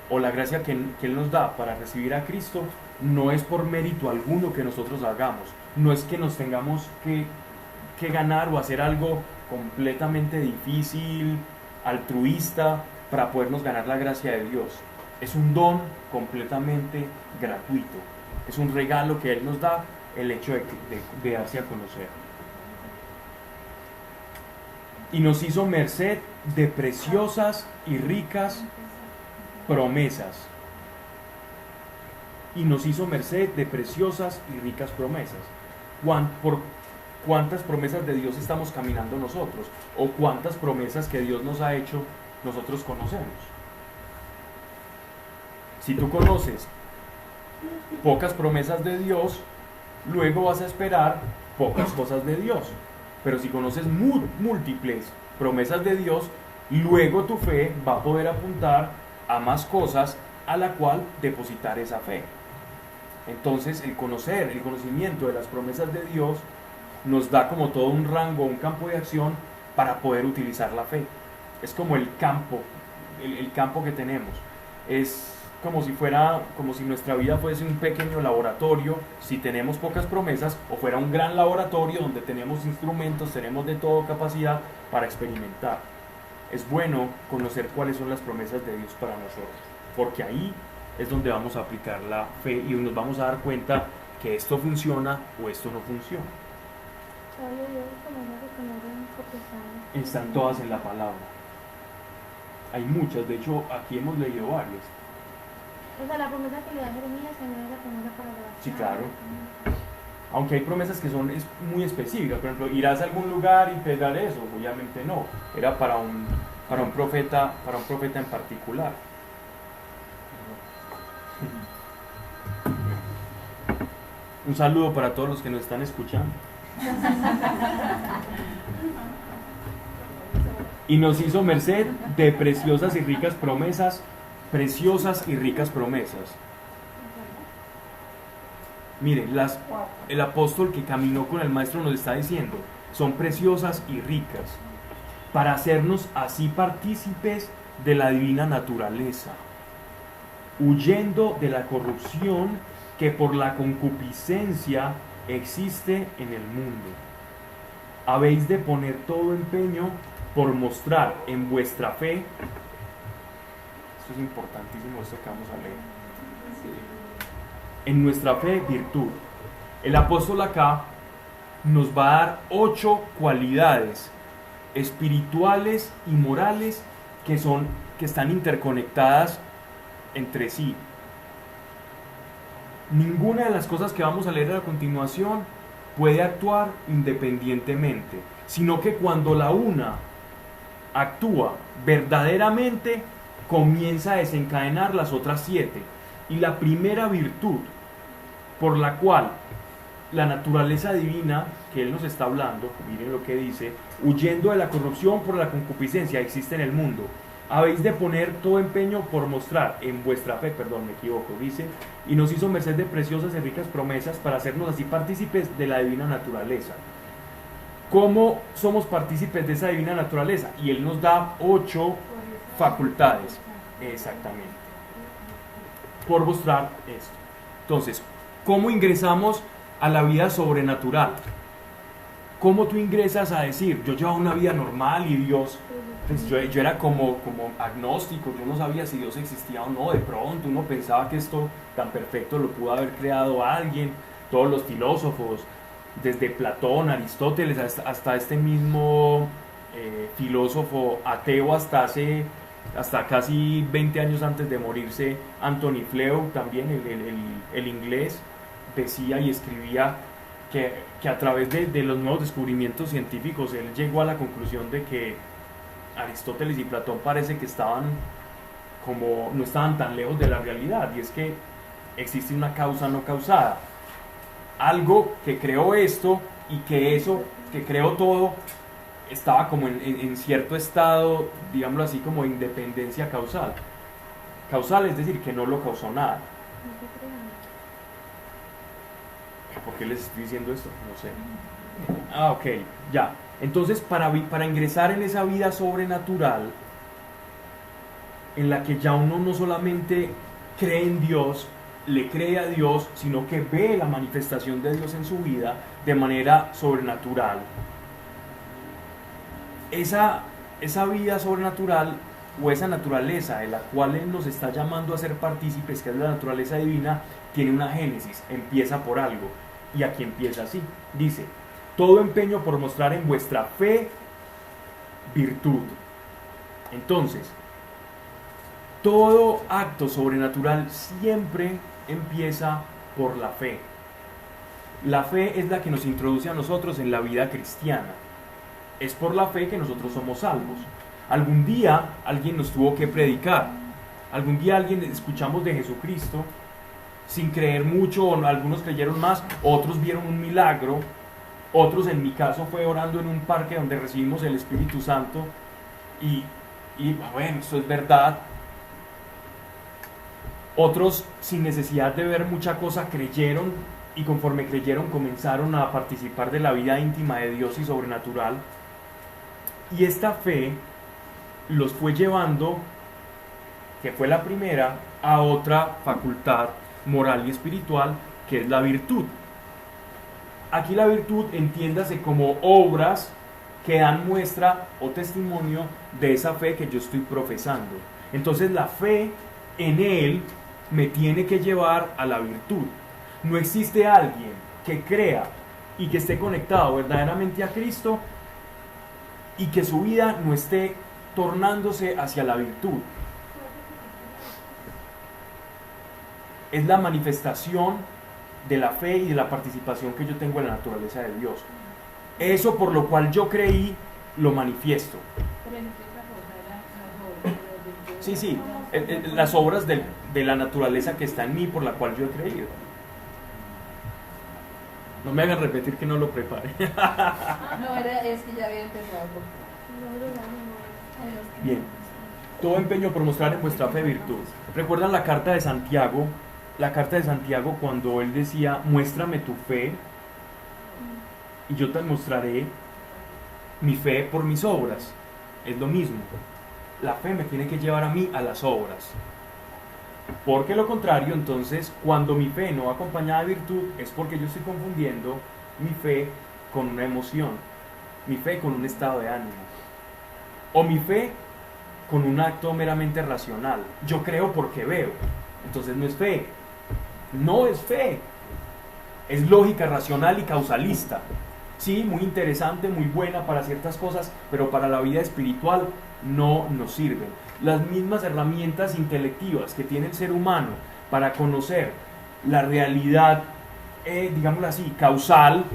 o la gracia que Él nos da para recibir a Cristo, no es por mérito alguno que nosotros hagamos, no es que nos tengamos que ganar o hacer algo completamente difícil, altruista, para podernos ganar la gracia de Dios. Es un don completamente gratuito, es un regalo que Él nos da, el hecho de darse a conocer. Y nos hizo merced de preciosas y ricas promesas. Y nos hizo merced de preciosas y ricas promesas. ¿Por cuántas promesas de Dios estamos caminando nosotros? ¿O cuántas promesas que Dios nos ha hecho nosotros conocemos? Si tú conoces pocas promesas de Dios, luego vas a esperar pocas cosas de Dios. Pero si conoces múltiples promesas de Dios, luego tu fe va a poder apuntar a más cosas a la cual depositar esa fe. Entonces el conocimiento de las promesas de Dios nos da como todo un rango, un campo de acción para poder utilizar la fe. Es como el campo que tenemos. Es como si nuestra vida fuese un pequeño laboratorio, si tenemos pocas promesas, o fuera un gran laboratorio donde tenemos instrumentos, tenemos de todo capacidad para experimentar. Es bueno conocer cuáles son las promesas de Dios para nosotros, porque ahí es donde vamos a aplicar la fe y nos vamos a dar cuenta que esto funciona o esto no funciona. Están todas en la palabra. Hay muchas, de hecho aquí hemos leído varias. O sea, la promesa que le da Jeremías también es la promesa para la... Sí, claro. Aunque hay promesas que son muy específicas. Por ejemplo, irás a algún lugar y te daré eso. Obviamente no. Era para un profeta en particular. Un saludo para todos los que nos están escuchando. Y nos hizo merced de preciosas y ricas promesas, preciosas y ricas promesas. Miren, el apóstol que caminó con el maestro nos está diciendo, son preciosas y ricas, para hacernos así partícipes de la divina naturaleza, huyendo de la corrupción que por la concupiscencia existe en el mundo. Habéis de poner todo empeño por mostrar en vuestra fe, esto es importantísimo, esto que vamos a leer, en nuestra fe virtud. El apóstol acá nos va a dar 8 cualidades espirituales y morales que están interconectadas entre sí. Ninguna de las cosas que vamos a leer a continuación puede actuar independientemente, sino que cuando la una actúa verdaderamente, comienza a desencadenar las otras 7. Y la primera virtud por la cual la naturaleza divina que él nos está hablando, miren lo que dice, huyendo de la corrupción por la concupiscencia existe en el mundo. Habéis de poner todo empeño por mostrar en vuestra fe, perdón, me equivoco, dice, y nos hizo merced de preciosas y ricas promesas para hacernos así partícipes de la divina naturaleza. ¿Cómo somos partícipes de esa divina naturaleza? Y él nos da 8 facultades. Exactamente. Por mostrar esto. Entonces, ¿cómo ingresamos a la vida sobrenatural? ¿Cómo tú ingresas a decir, yo llevaba una vida normal y Dios, pues yo era como agnóstico, yo no sabía si Dios existía o no, de pronto uno pensaba que esto tan perfecto lo pudo haber creado alguien, todos los filósofos, desde Platón, Aristóteles, hasta este mismo filósofo ateo hasta casi 20 años antes de morirse, Anthony Flew, también el inglés, decía y escribía que a través de los nuevos descubrimientos científicos él llegó a la conclusión de que Aristóteles y Platón parece que no estaban tan lejos de la realidad, y es que existe una causa no causada, algo que creó esto y que eso que creó todo estaba como en cierto estado, digámoslo así, como de independencia causal. Causal es decir, que no lo causó nada. ¿Por qué les estoy diciendo esto? No sé. Ok, ya. Entonces, para ingresar en esa vida sobrenatural, en la que ya uno no solamente cree en Dios, le cree a Dios, sino que ve la manifestación de Dios en su vida de manera sobrenatural. Esa vida sobrenatural o esa naturaleza de la cual Él nos está llamando a ser partícipes, que es la naturaleza divina, tiene una génesis, empieza por algo. Y aquí empieza así, dice, todo empeño por mostrar en vuestra fe virtud. Entonces, todo acto sobrenatural siempre empieza por la fe. La fe es la que nos introduce a nosotros en la vida cristiana. Es por la fe que nosotros somos salvos. Algún día alguien nos tuvo que predicar. Algún día escuchamos de Jesucristo sin creer mucho, o algunos creyeron más, otros vieron un milagro, otros, en mi caso, fue orando en un parque donde recibimos el Espíritu Santo y bueno, esto es verdad. Otros, sin necesidad de ver mucha cosa, creyeron, y conforme creyeron comenzaron a participar de la vida íntima de Dios y sobrenatural. Y esta fe los fue llevando, que fue la primera, a otra facultad moral y espiritual, que es la virtud. Aquí la virtud, entiéndase como obras que dan muestra o testimonio de esa fe que yo estoy profesando. Entonces la fe en Él me tiene que llevar a la virtud. No existe alguien que crea y que esté conectado verdaderamente a Cristo y que su vida no esté tornándose hacia la virtud. Es la manifestación de la fe y de la participación que yo tengo en la naturaleza de Dios. Eso por lo cual yo creí, lo manifiesto. Sí, las obras de la naturaleza que está en mí, por la cual yo he creído. No me hagan repetir que no lo prepare. No, es que ya había empezado. Bien. Todo empeño por mostrar en vuestra fe virtud. ¿Recuerdan la carta de Santiago? La carta de Santiago cuando él decía, muéstrame tu fe y yo te mostraré mi fe por mis obras. Es lo mismo. La fe me tiene que llevar a mí a las obras. Porque lo contrario, entonces, cuando mi fe no va acompañada de virtud, es porque yo estoy confundiendo mi fe con una emoción, mi fe con un estado de ánimo, o mi fe con un acto meramente racional. Yo creo porque veo. Entonces no es fe. No es fe. Es lógica racional y causalista. Sí, muy interesante, muy buena para ciertas cosas, pero para la vida espiritual no nos sirven. Las mismas herramientas intelectivas que tiene el ser humano para conocer la realidad, digámoslo así, causal,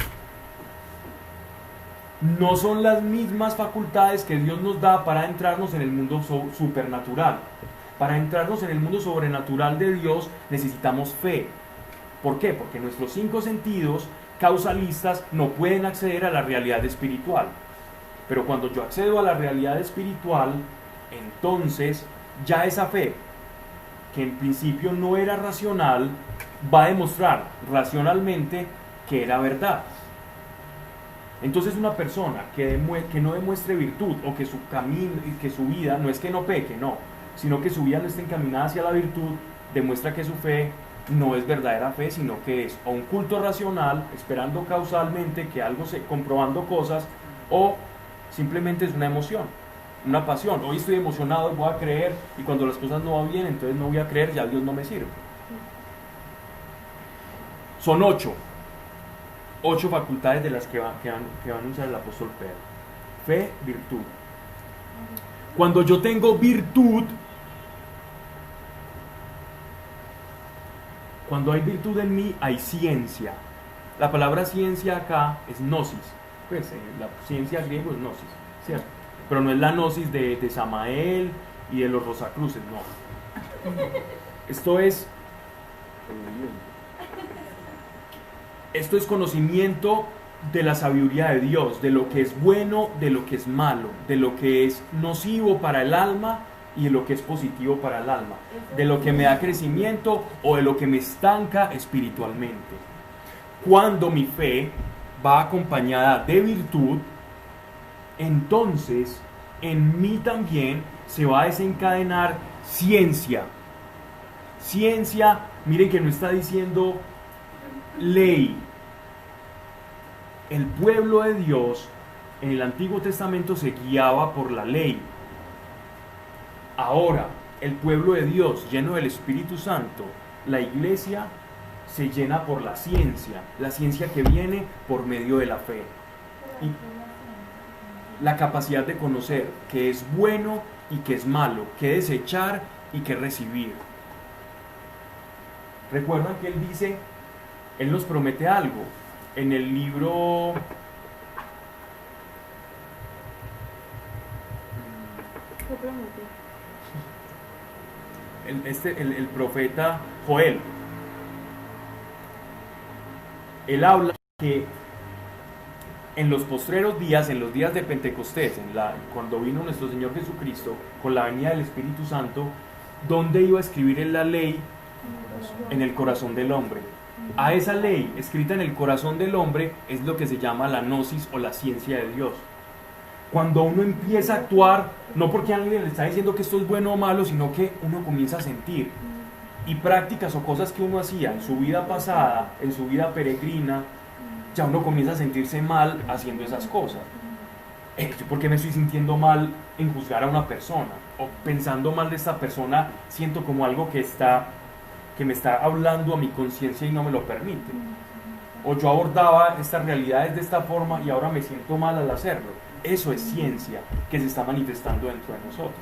no son las mismas facultades que Dios nos da para entrarnos en el mundo supernatural. Para entrarnos en el mundo sobrenatural de Dios necesitamos fe. ¿Por qué? Porque nuestros 5 sentidos causalistas no pueden acceder a la realidad espiritual. Pero cuando yo accedo a la realidad espiritual, entonces ya esa fe, que en principio no era racional, va a demostrar racionalmente que era verdad. Entonces una persona que no demuestre virtud, o que su camino, que su vida, no es que no peque, no, sino que su vida no esté encaminada hacia la virtud, demuestra que su fe no es verdadera fe, sino que es o un culto racional, esperando causalmente que algo comprobando cosas, o simplemente es una emoción, una pasión. Hoy estoy emocionado y voy a creer, y cuando las cosas no van bien, entonces no voy a creer, ya Dios no me sirve. Son 8 facultades de las que van a usar el apóstol Pedro. Fe, virtud. Cuando yo tengo virtud, cuando hay virtud en mí, hay ciencia. La palabra ciencia acá es gnosis. Pues la ciencia griego es gnosis, ¿cierto? Pero no es la gnosis de Samael y de los Rosacruces, no. Esto es conocimiento de la sabiduría de Dios, de lo que es bueno, de lo que es malo, de lo que es nocivo para el alma y de lo que es positivo para el alma, de lo que me da crecimiento o de lo que me estanca espiritualmente. Cuando mi fe va acompañada de virtud, entonces en mí también se va a desencadenar ciencia. Ciencia, miren que no está diciendo ley. El pueblo de Dios en el Antiguo Testamento se guiaba por la ley. Ahora, el pueblo de Dios lleno del Espíritu Santo, la iglesia se llena por la ciencia que viene por medio de la fe. Y la capacidad de conocer qué es bueno y qué es malo, qué desechar y qué recibir. ¿Recuerdan que Él dice, Él nos promete algo? En el libro... ¿Qué promete? El profeta Joel, él habla que en los postreros días, en los días de Pentecostés, cuando vino nuestro Señor Jesucristo, con la venida del Espíritu Santo, ¿dónde iba a escribir Él la ley? En el corazón del hombre. A esa ley escrita en el corazón del hombre es lo que se llama la gnosis o la ciencia de Dios. Cuando uno empieza a actuar, no porque alguien le está diciendo que esto es bueno o malo, sino que uno comienza a sentir. Y prácticas o cosas que uno hacía en su vida pasada, en su vida peregrina, ya uno comienza a sentirse mal haciendo esas cosas. ¿Yo por qué me estoy sintiendo mal en juzgar a una persona? O pensando mal de esta persona, siento como algo que me está hablando a mi conciencia y no me lo permite. O yo abordaba estas realidades de esta forma y ahora me siento mal al hacerlo. Eso es ciencia que se está manifestando dentro de nosotros.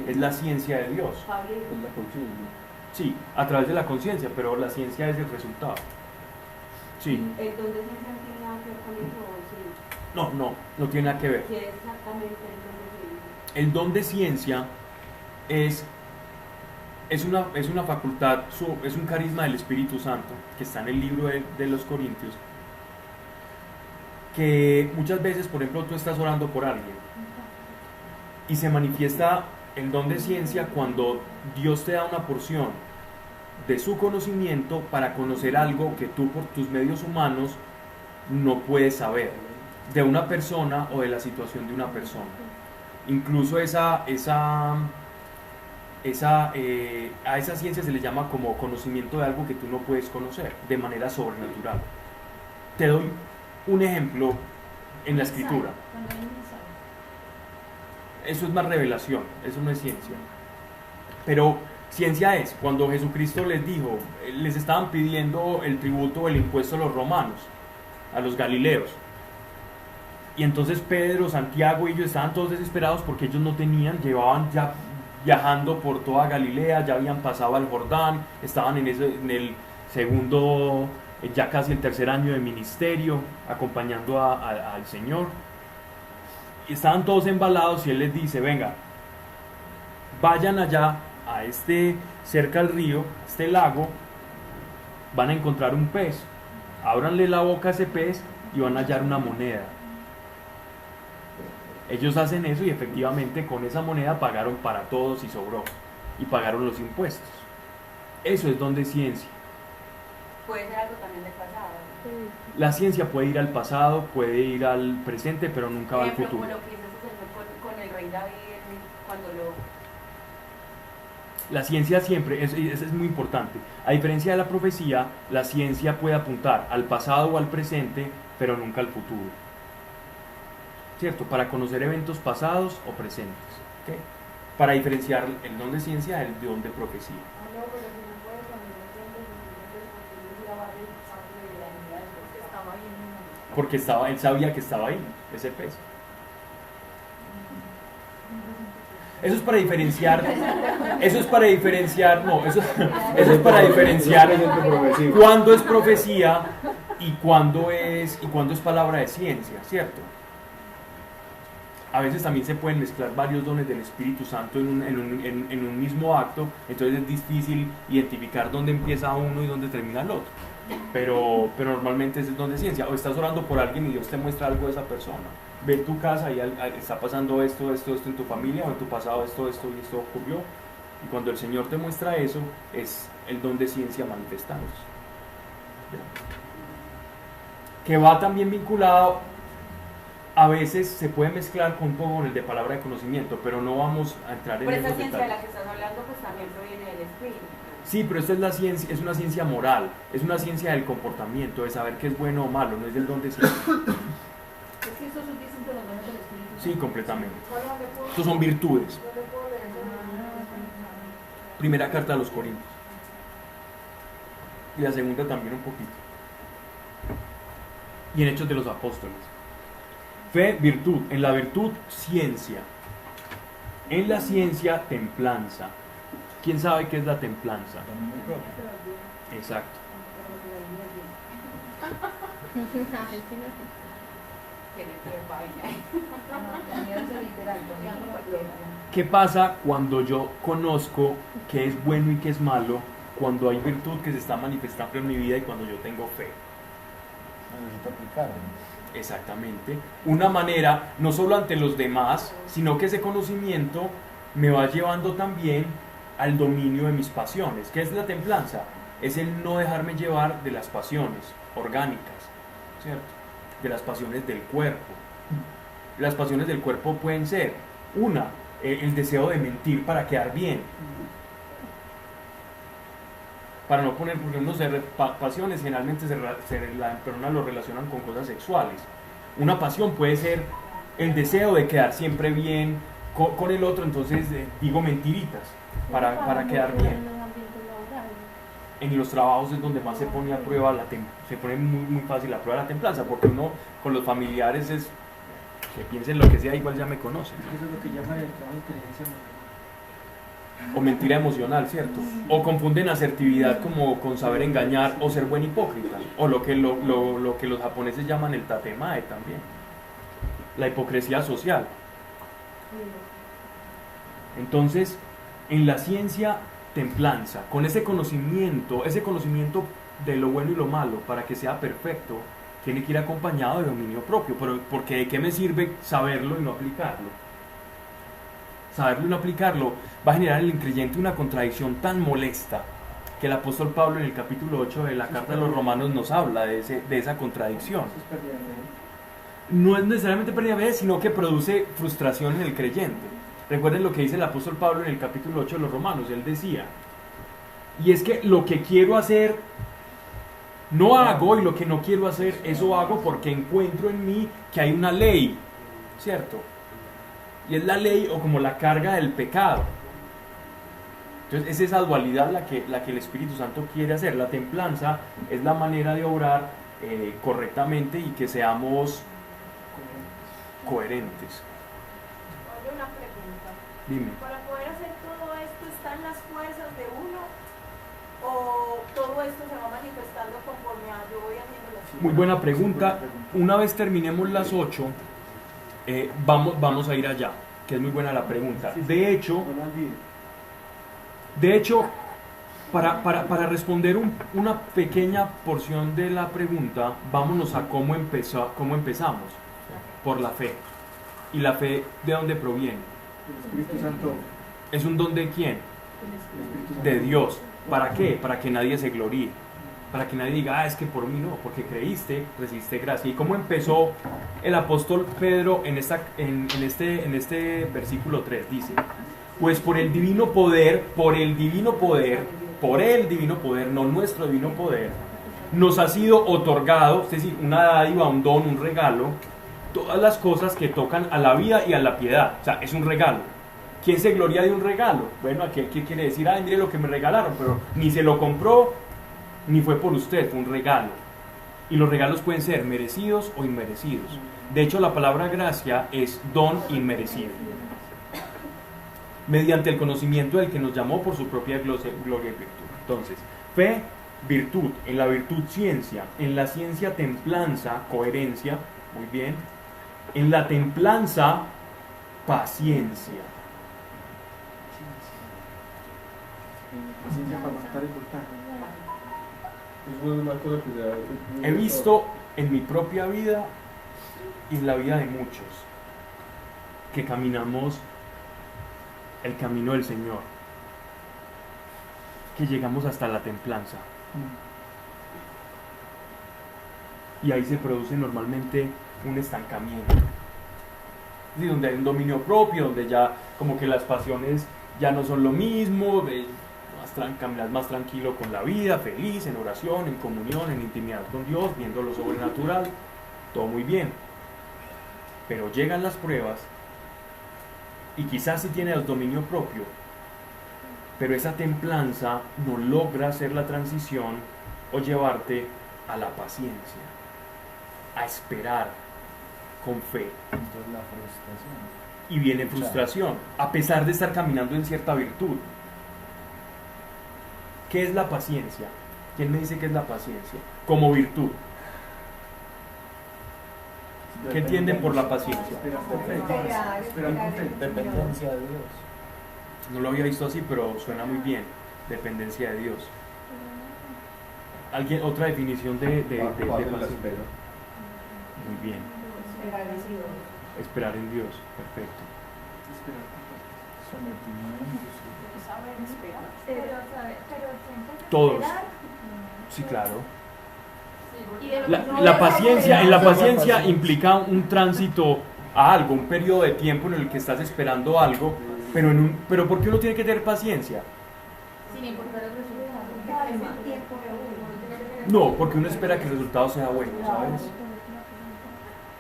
Es la ciencia de Dios. Es la conciencia. Sí, a través de la conciencia, pero la ciencia es el resultado. Sí. ¿El don de ciencia no tiene nada que ver con eso? Sí. No tiene nada que ver. ¿Qué es exactamente el don de ciencia? El don de ciencia es una facultad, es un carisma del Espíritu Santo, que está en el libro de los Corintios, que muchas veces, por ejemplo, tú estás orando por alguien y se manifiesta el don de ciencia cuando Dios te da una porción de su conocimiento para conocer algo que tú por tus medios humanos no puedes saber de una persona o de la situación de una persona. Incluso a esa ciencia se le llama como conocimiento de algo que tú no puedes conocer de manera sobrenatural. Te doy un ejemplo en la escritura. Cuando hay un mensaje. Eso es más revelación, eso no es ciencia. Pero ciencia es cuando Jesucristo les dijo, les estaban pidiendo el tributo o el impuesto a los romanos, a los galileos. Y entonces Pedro, Santiago y ellos estaban todos desesperados porque ellos no tenían, llevaban ya viajando por toda Galilea, ya habían pasado al Jordán, estaban en el segundo, ya casi el tercer año de ministerio, acompañando al Señor. Y estaban todos embalados y Él les dice, venga, vayan allá a cerca al río, este lago, van a encontrar un pez, ábranle la boca a ese pez y van a hallar una moneda. Ellos hacen eso y efectivamente con esa moneda pagaron para todos y sobró, y pagaron los impuestos. Eso es don de ciencia. Puede ser algo también del pasado. La ciencia puede ir al pasado, puede ir al presente, pero nunca va al Ejemplo, futuro. como lo que hizo ese señor con el rey David cuando lo... La ciencia siempre, eso es muy importante. A diferencia de la profecía, la ciencia puede apuntar al pasado o al presente, pero nunca al futuro. ¿Cierto? Para conocer eventos pasados o presentes. ¿Okay? Para diferenciar el don de ciencia del don de profecía. Ah, no, pero si no puede cuando no entiende, porque yo ya va a ver parte de la unidad porque estaba ahí en una... Porque él sabía que estaba ahí, ese pez. Eso es para diferenciar, cuándo es profecía y cuándo es palabra de ciencia, ¿cierto? A veces también se pueden mezclar varios dones del Espíritu Santo en un mismo acto, entonces es difícil identificar dónde empieza uno y dónde termina el otro. Pero normalmente es el don de ciencia. O estás orando por alguien y Dios te muestra algo de esa persona. Ve tu casa y está pasando esto en tu familia, o en tu pasado esto y esto ocurrió. Y cuando el Señor te muestra eso, es el don de ciencia manifestándose. Que va también vinculado, a veces se puede mezclar con un poco con el de palabra de conocimiento, pero no vamos a entrar en Pero esos esa ciencia de detalles. la que estás hablando pues también proviene del espíritu. Sí, pero esta es la ciencia, es una ciencia moral, es una ciencia del comportamiento, de saber qué es bueno o malo, no es del don de ciencia. Es que estos son distintos los dones del Espíritu. Sí, completamente. ¿Cuál dónde puedo- Estos son virtudes. dónde puedo leer eso? Primera carta a los Corintios. Y la segunda también un poquito. Y en Hechos de los Apóstoles. Fe, virtud. En la virtud, ciencia. En la ciencia, templanza. ¿Quién sabe qué es la templanza? Exacto. Tiene que ver vaina. ¿Qué pasa cuando yo conozco qué es bueno y qué es malo? Cuando hay virtud que se está manifestando en mi vida y cuando yo tengo fe. Necesito aplicar. Exactamente. Una manera, no solo ante los demás, sino que ese conocimiento me va llevando también al dominio de mis pasiones. ¿Qué es la templanza? Es el no dejarme llevar de las pasiones orgánicas, ¿cierto? De las pasiones del cuerpo. Las pasiones del cuerpo pueden ser, una, el deseo de mentir para quedar bien. Para no poner, porque pasiones generalmente las personas lo relacionan con cosas sexuales. Una pasión puede ser el deseo de quedar siempre bien con el otro, entonces digo mentiritas para quedar bien. En los trabajos es donde más se pone a prueba se pone muy fácil a prueba la templanza, porque uno con los familiares es que piensen lo que sea, igual ya me conocen. Eso es lo que llaman el trabajo de inteligencia emocional. O mentira emocional, ¿cierto? O confunden asertividad como con saber engañar o ser buen hipócrita, o lo que los japoneses llaman el tatemae también, la hipocresía social. Entonces, en la ciencia, templanza, con ese conocimiento de lo bueno y lo malo, para que sea perfecto, tiene que ir acompañado de dominio propio, porque ¿de qué me sirve saberlo y no aplicarlo? Saberlo y no aplicarlo va a generar en el creyente una contradicción tan molesta que el apóstol Pablo en el capítulo 8 de la carta de los Romanos nos habla de esa contradicción. Eso es pérdida de fe. No es necesariamente pérdida de fe, sino que produce frustración en el creyente. Recuerden lo que dice el apóstol Pablo en el capítulo 8 de los Romanos. Él decía, y es que lo que quiero hacer no hago, y lo que no quiero hacer, eso hago porque encuentro en mí que hay una ley, ¿cierto? Y es la ley o como la carga del pecado. Entonces es esa dualidad la que el Espíritu Santo quiere hacer. La templanza es la manera de obrar correctamente y que seamos coherentes. Oye, una pregunta. Dime. ¿Para poder hacer todo esto están las fuerzas de uno o todo esto se va manifestando conforme yo voy haciendo las cosas? Muy buena pregunta. Una vez terminemos las 8, vamos a ir allá, que es muy buena la pregunta. De hecho, No lo olvides. para responder una pequeña porción de la pregunta, vámonos a cómo empezamos. Por la fe. ¿Y la fe de dónde proviene? El Espíritu Santo. ¿Es un don de quién? El Espíritu Santo. De Dios. ¿Para qué? Para que nadie se gloríe. Para que nadie diga, es que por mí no, porque creíste, recibiste gracia. ¿Y cómo empezó el apóstol Pedro en este versículo 3? Dice, pues por el divino poder, no nuestro divino poder, nos ha sido otorgado, es decir, una dádiva, un don, un regalo, todas las cosas que tocan a la vida y a la piedad. O sea, es un regalo. ¿Quién se gloria de un regalo? Bueno, aquel que quiere decir, ay, mire lo que me regalaron, pero ni se lo compró, ni fue por usted, fue un regalo. Y los regalos pueden ser merecidos o inmerecidos. De hecho, la palabra gracia es don inmerecido. Mediante el conocimiento del que nos llamó por su propia gloria y virtud. Entonces, fe, virtud. En la virtud, ciencia. En la ciencia, templanza, coherencia. Muy bien. En la templanza, paciencia. Paciencia para aguantar y cortar. Eso es una cosa que He visto en mi propia vida y en la vida de muchos que caminamos el camino del Señor, que llegamos hasta la templanza. Y ahí se produce normalmente un estancamiento, ¿sí? Donde hay un dominio propio, donde ya como que las pasiones ya no son lo mismo, caminas más tranquilo con la vida, feliz, en oración, en comunión, en intimidad con Dios, viendo lo sobrenatural, todo muy bien. Pero llegan las pruebas y quizás sí tienes el dominio propio, pero esa templanza no logra hacer la transición o llevarte a la paciencia, a esperar con fe. Entonces la frustración. Y viene frustración, a pesar de estar caminando en cierta virtud. ¿Qué es la paciencia? ¿Quién me dice qué es la paciencia? Como virtud. ¿Qué entienden por la paciencia? Esperar con fe. Esperar con fe. Dependencia de Dios. No lo había visto así, pero suena muy bien. Dependencia de Dios. ¿Alguien, otra definición de la paciencia? espera. Muy bien. Esperar en Dios. Perfecto. Esperar con fe. Sometimiento. Saber esperar. Pero siempre Todos. esperar. Sí, claro. Y de lo La, que no la es paciencia, esperar. en la paciencia implica un tránsito a algo, un periodo de tiempo en el que estás esperando algo, pero ¿por qué uno tiene que tener paciencia? Sin importar el resultado. Es el tiempo de uno. No, porque uno espera que el resultado sea bueno, ¿sabes?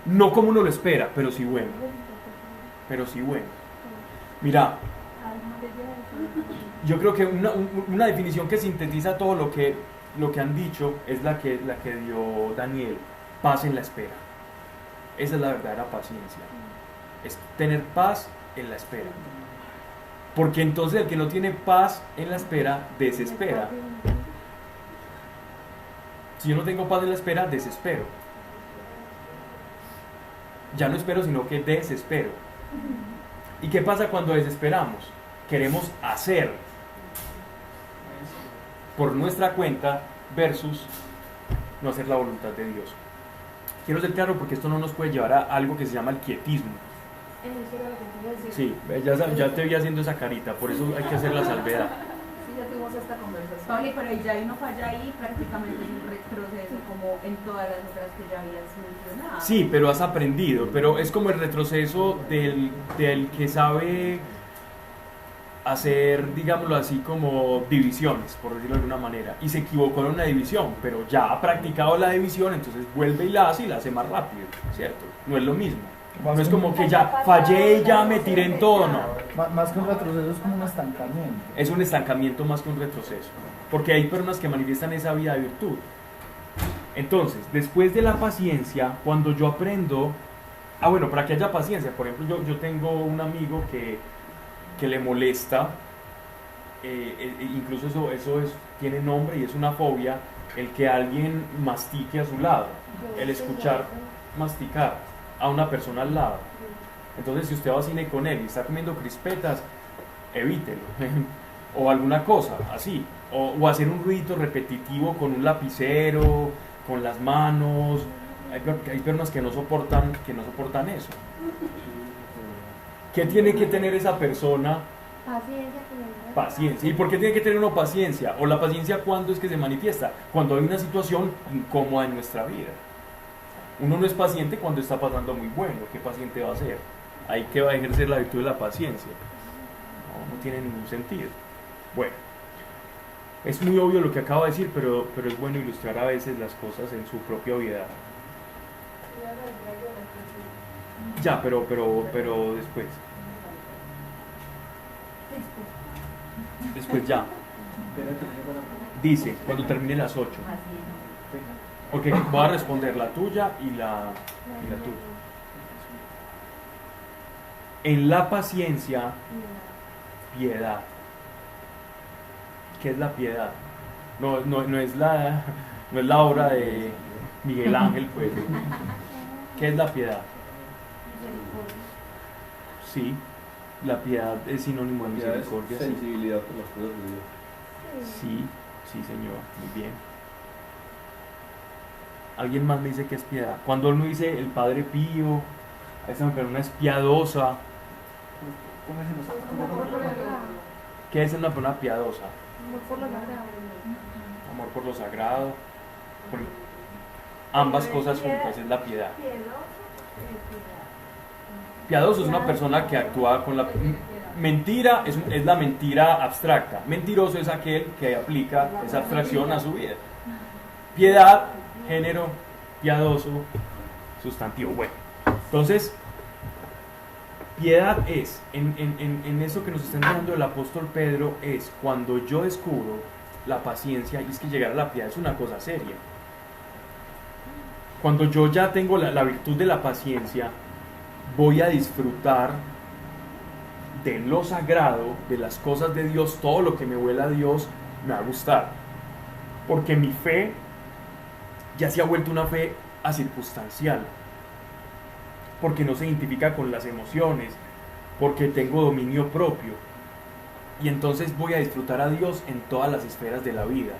No como uno lo espera, pero sí bueno. Pero sí bueno. Mira, yo creo que una definición que sintetiza todo lo que han dicho es la que dio Daniel: paz en la espera. Esa es la verdadera paciencia, es tener paz en la espera, porque entonces el que no tiene paz en la espera desespera. Si yo no tengo paz en la espera, desespero. Ya no espero, sino que desespero. ¿Y qué pasa cuando desesperamos? Queremos hacer por nuestra cuenta versus no hacer la voluntad de Dios. quiero ser claro porque esto no nos puede llevar a algo que se llama el quietismo. Eso era lo que te iba a decir. Sí, ya te vi haciendo esa carita, por eso hay que hacer la salvedad. Sí, ya tuvimos esta conversación. Pablo, pero ya hay una falla ahí, prácticamente es un retroceso como en todas las otras que ya habías mencionado. Sí, pero has aprendido, pero es como el retroceso del que sabe hacer, digámoslo así, como divisiones, por decirlo de alguna manera, y se equivocó en una división, pero ya ha practicado la división, entonces vuelve y la hace más rápido, ¿cierto? No es lo mismo. No es como que ya fallé y ya me tiré en todo, no. Más que un retroceso es como un estancamiento. Es un estancamiento más que un retroceso, porque hay personas que manifiestan esa vida de virtud. Entonces, después de la paciencia, cuando yo aprendo, bueno, para que haya paciencia, por ejemplo, yo tengo un amigo que le molesta, incluso eso tiene nombre y es una fobia, el que alguien mastique a su lado, el escuchar masticar a una persona al lado. Entonces, si usted va a cine con él y está comiendo crispetas, evítelo. O alguna cosa así, o hacer un ruido repetitivo con un lapicero, con las manos. Hay personas que no soportan eso. ¿Qué tiene que tener esa persona? Paciencia. ¿Y por qué tiene que tener una paciencia? O la paciencia, ¿cuándo es que se manifiesta? Cuando hay una situación incómoda en nuestra vida. Uno no es paciente cuando está pasando muy bueno. ¿Qué paciente va a ser? Ahí que va a ejercer la virtud de la paciencia. No tiene ningún sentido. Bueno, es muy obvio lo que acabo de decir, pero es bueno ilustrar a veces las cosas en su propia obviedad. Ya, pero después. Después ya. Dice, cuando termine las 8. Ok, voy a responder la tuya y la tuya. En la paciencia, piedad. ¿Qué es la piedad? No es la obra de Miguel Ángel, pues. ¿Qué es la piedad? Sí, la piedad es sinónimo de misericordia. Es sensibilidad por las cosas de Dios. Sí, señor, muy bien. Alguien más me dice que es piedad. Cuando uno dice el Padre Pío, esa persona es piadosa. ¿Qué es una persona piadosa? Amor por lo sagrado. Amor por lo sagrado. Por ambas cosas juntas es la piedad. Piadoso es una persona que actúa con la mentira, es la mentira abstracta. Mentiroso es aquel que aplica esa abstracción a su vida. Piedad, género, piadoso, sustantivo. Bueno, entonces, piedad es, en eso que nos está enseñando el apóstol Pedro, es cuando yo descubro la paciencia, y es que llegar a la piedad es una cosa seria. Cuando yo ya tengo la virtud de la paciencia, voy a disfrutar de lo sagrado, de las cosas de Dios, todo lo que me huela a Dios me va a gustar. Porque mi fe ya se ha vuelto una fe acircunstancial. Porque no se identifica con las emociones, porque tengo dominio propio. Y entonces voy a disfrutar a Dios en todas las esferas de la vida.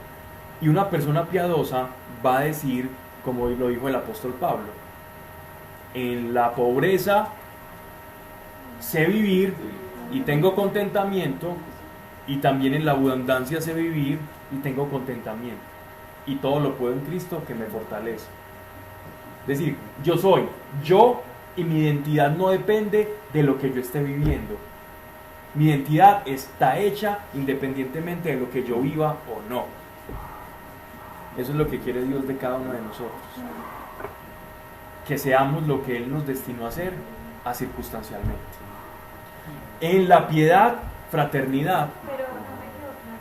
Y una persona piadosa va a decir, como lo dijo el apóstol Pablo, en la pobreza sé vivir y tengo contentamiento, y también en la abundancia sé vivir y tengo contentamiento, y todo lo puedo en Cristo que me fortalece. Es decir, yo y mi identidad no depende de lo que yo esté viviendo. Mi identidad está hecha independientemente de lo que yo viva o no. Eso es lo que quiere Dios de cada uno de nosotros. Que seamos lo que Él nos destinó a ser, circunstancialmente. En la piedad, fraternidad. Pero no me quedó claro,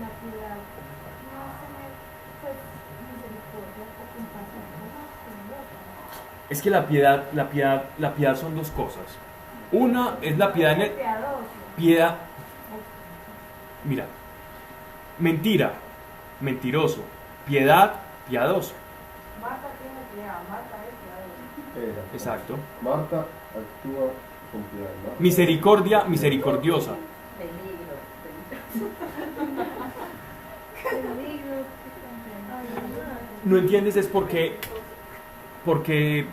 la piedad no es tener pues misericordia o compasión con los otros. Es que la piedad son dos cosas. Una es la piedad piedad. Mira, mentira, mentiroso, piedad, piadoso. Marta tiene piedad, Marta es piadosa. Exacto. Marta actúa con piedad, ¿no? Misericordia, misericordiosa. Peligro. No entiendes, es porque Porque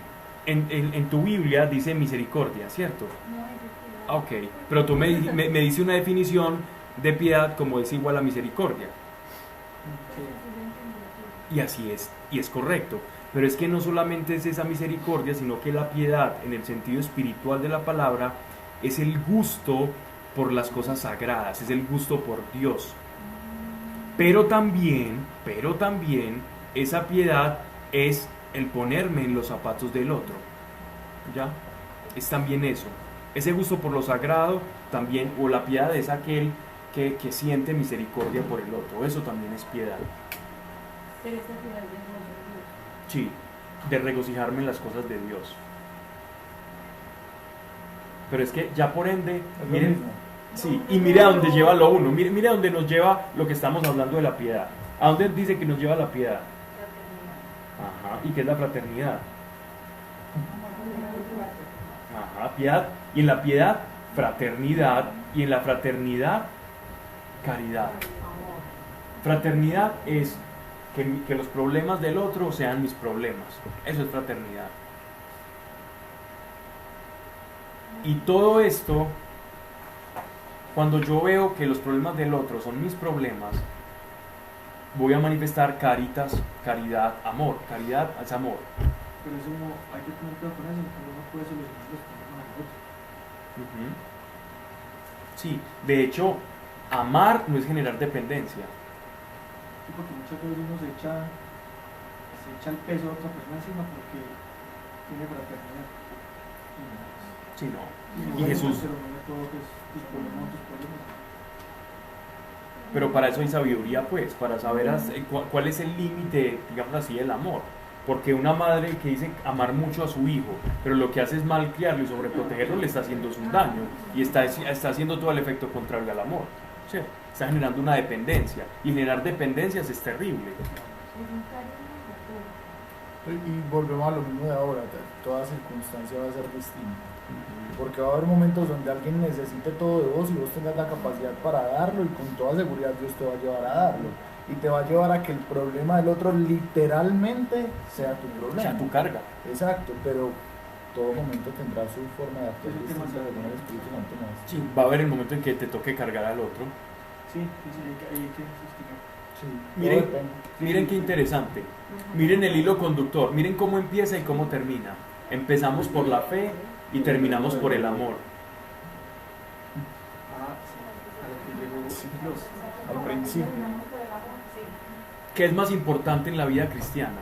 en tu Biblia dice misericordia, ¿cierto? No, es de piedad. Ah, ok, pero tú me dice una definición de piedad como es igual a misericordia. Y así es, y es correcto. Pero es que no solamente es esa misericordia, sino que la piedad, en el sentido espiritual de la palabra, es el gusto por las cosas sagradas, es el gusto por Dios. Pero también, esa piedad es el ponerme en los zapatos del otro. ¿Ya? Es también eso. Ese gusto por lo sagrado también, o la piedad es aquel que siente misericordia por el otro. Eso también es piedad. Pero esta piedad es de Dios. Sí, de regocijarme en las cosas de Dios. Pero es que ya por ende, Es lo miren, mismo. sí, y mire a dónde lleva lo uno, mire a dónde nos lleva lo que estamos hablando de la piedad. ¿A dónde dice que nos lleva la piedad? Ajá, ¿y qué es la fraternidad? Ajá, piedad, y en la piedad, fraternidad, y en la fraternidad, caridad. Fraternidad es que los problemas del otro sean mis problemas. Eso es fraternidad. Y todo esto, cuando yo veo que los problemas del otro son mis problemas, voy a manifestar caritas, caridad, amor. Caridad es amor. Pero eso no, hay que tener cuidado con eso, porque uno puede solucionar los problemas del otro. Ujú. Sí, de hecho, amar no es generar dependencia. Sí, porque muchas veces uno se echa el peso a otra persona encima porque tiene fraternidad. Sí, no. Y Y Jesús, pero no de todo, pues, tus problemas, tus problemas. pero para eso hay sabiduría, pues, para saber cuál es el límite, digamos así, del amor. Porque una madre que dice amar mucho a su hijo, pero lo que hace es malcriarlo y sobreprotegerlo, le está haciendo un daño y está haciendo todo el efecto contrario al amor. ¿Sí? Está generando una dependencia, y generar dependencias es terrible. Y volvemos a lo mismo de ahora, toda circunstancia va a ser distinta. Porque va a haber momentos donde alguien necesite todo de vos y vos tengas la capacidad para darlo, y con toda seguridad Dios te va a llevar a darlo. Y te va a llevar a que el problema del otro literalmente sea tu O problema. sea, tu carga. Exacto, pero todo momento tendrá su forma de actuar distinta según el Espíritu Santo nos. Sí, va a haber el momento en que te toque cargar al otro. Sí, hay que sostener. Sí, Miren, todo depende. miren qué interesante. Miren el hilo conductor. Miren cómo empieza y cómo termina. Empezamos por la fe y terminamos por el amor. Ah, sí, a lo que llegó Dios. Al principio. ¿Qué es más importante en la vida cristiana?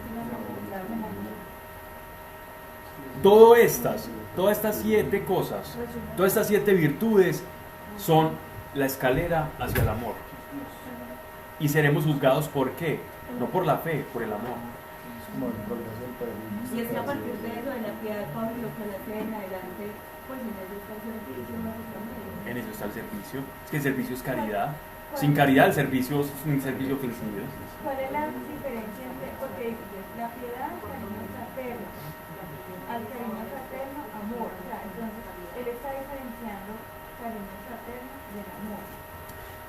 Todas estas 7 cosas, todas estas 7 virtudes son la escalera hacia el amor. Y seremos juzgados ¿por qué? No por la fe, por el amor. Es como el progreso del peregrinismo. Y es que a partir de eso, de la piedad, Pablo, lo que hace en adelante, pues en eso está el servicio, ¿no? En eso está el servicio. Es que el servicio es caridad. Sin caridad el servicio es un servicio fingido. ¿Cuál es la diferencia entre, porque la piedad, cariño fraterno, al cariño fraterno, amor? O sea, entonces, él está diferenciando cariño fraterno del amor.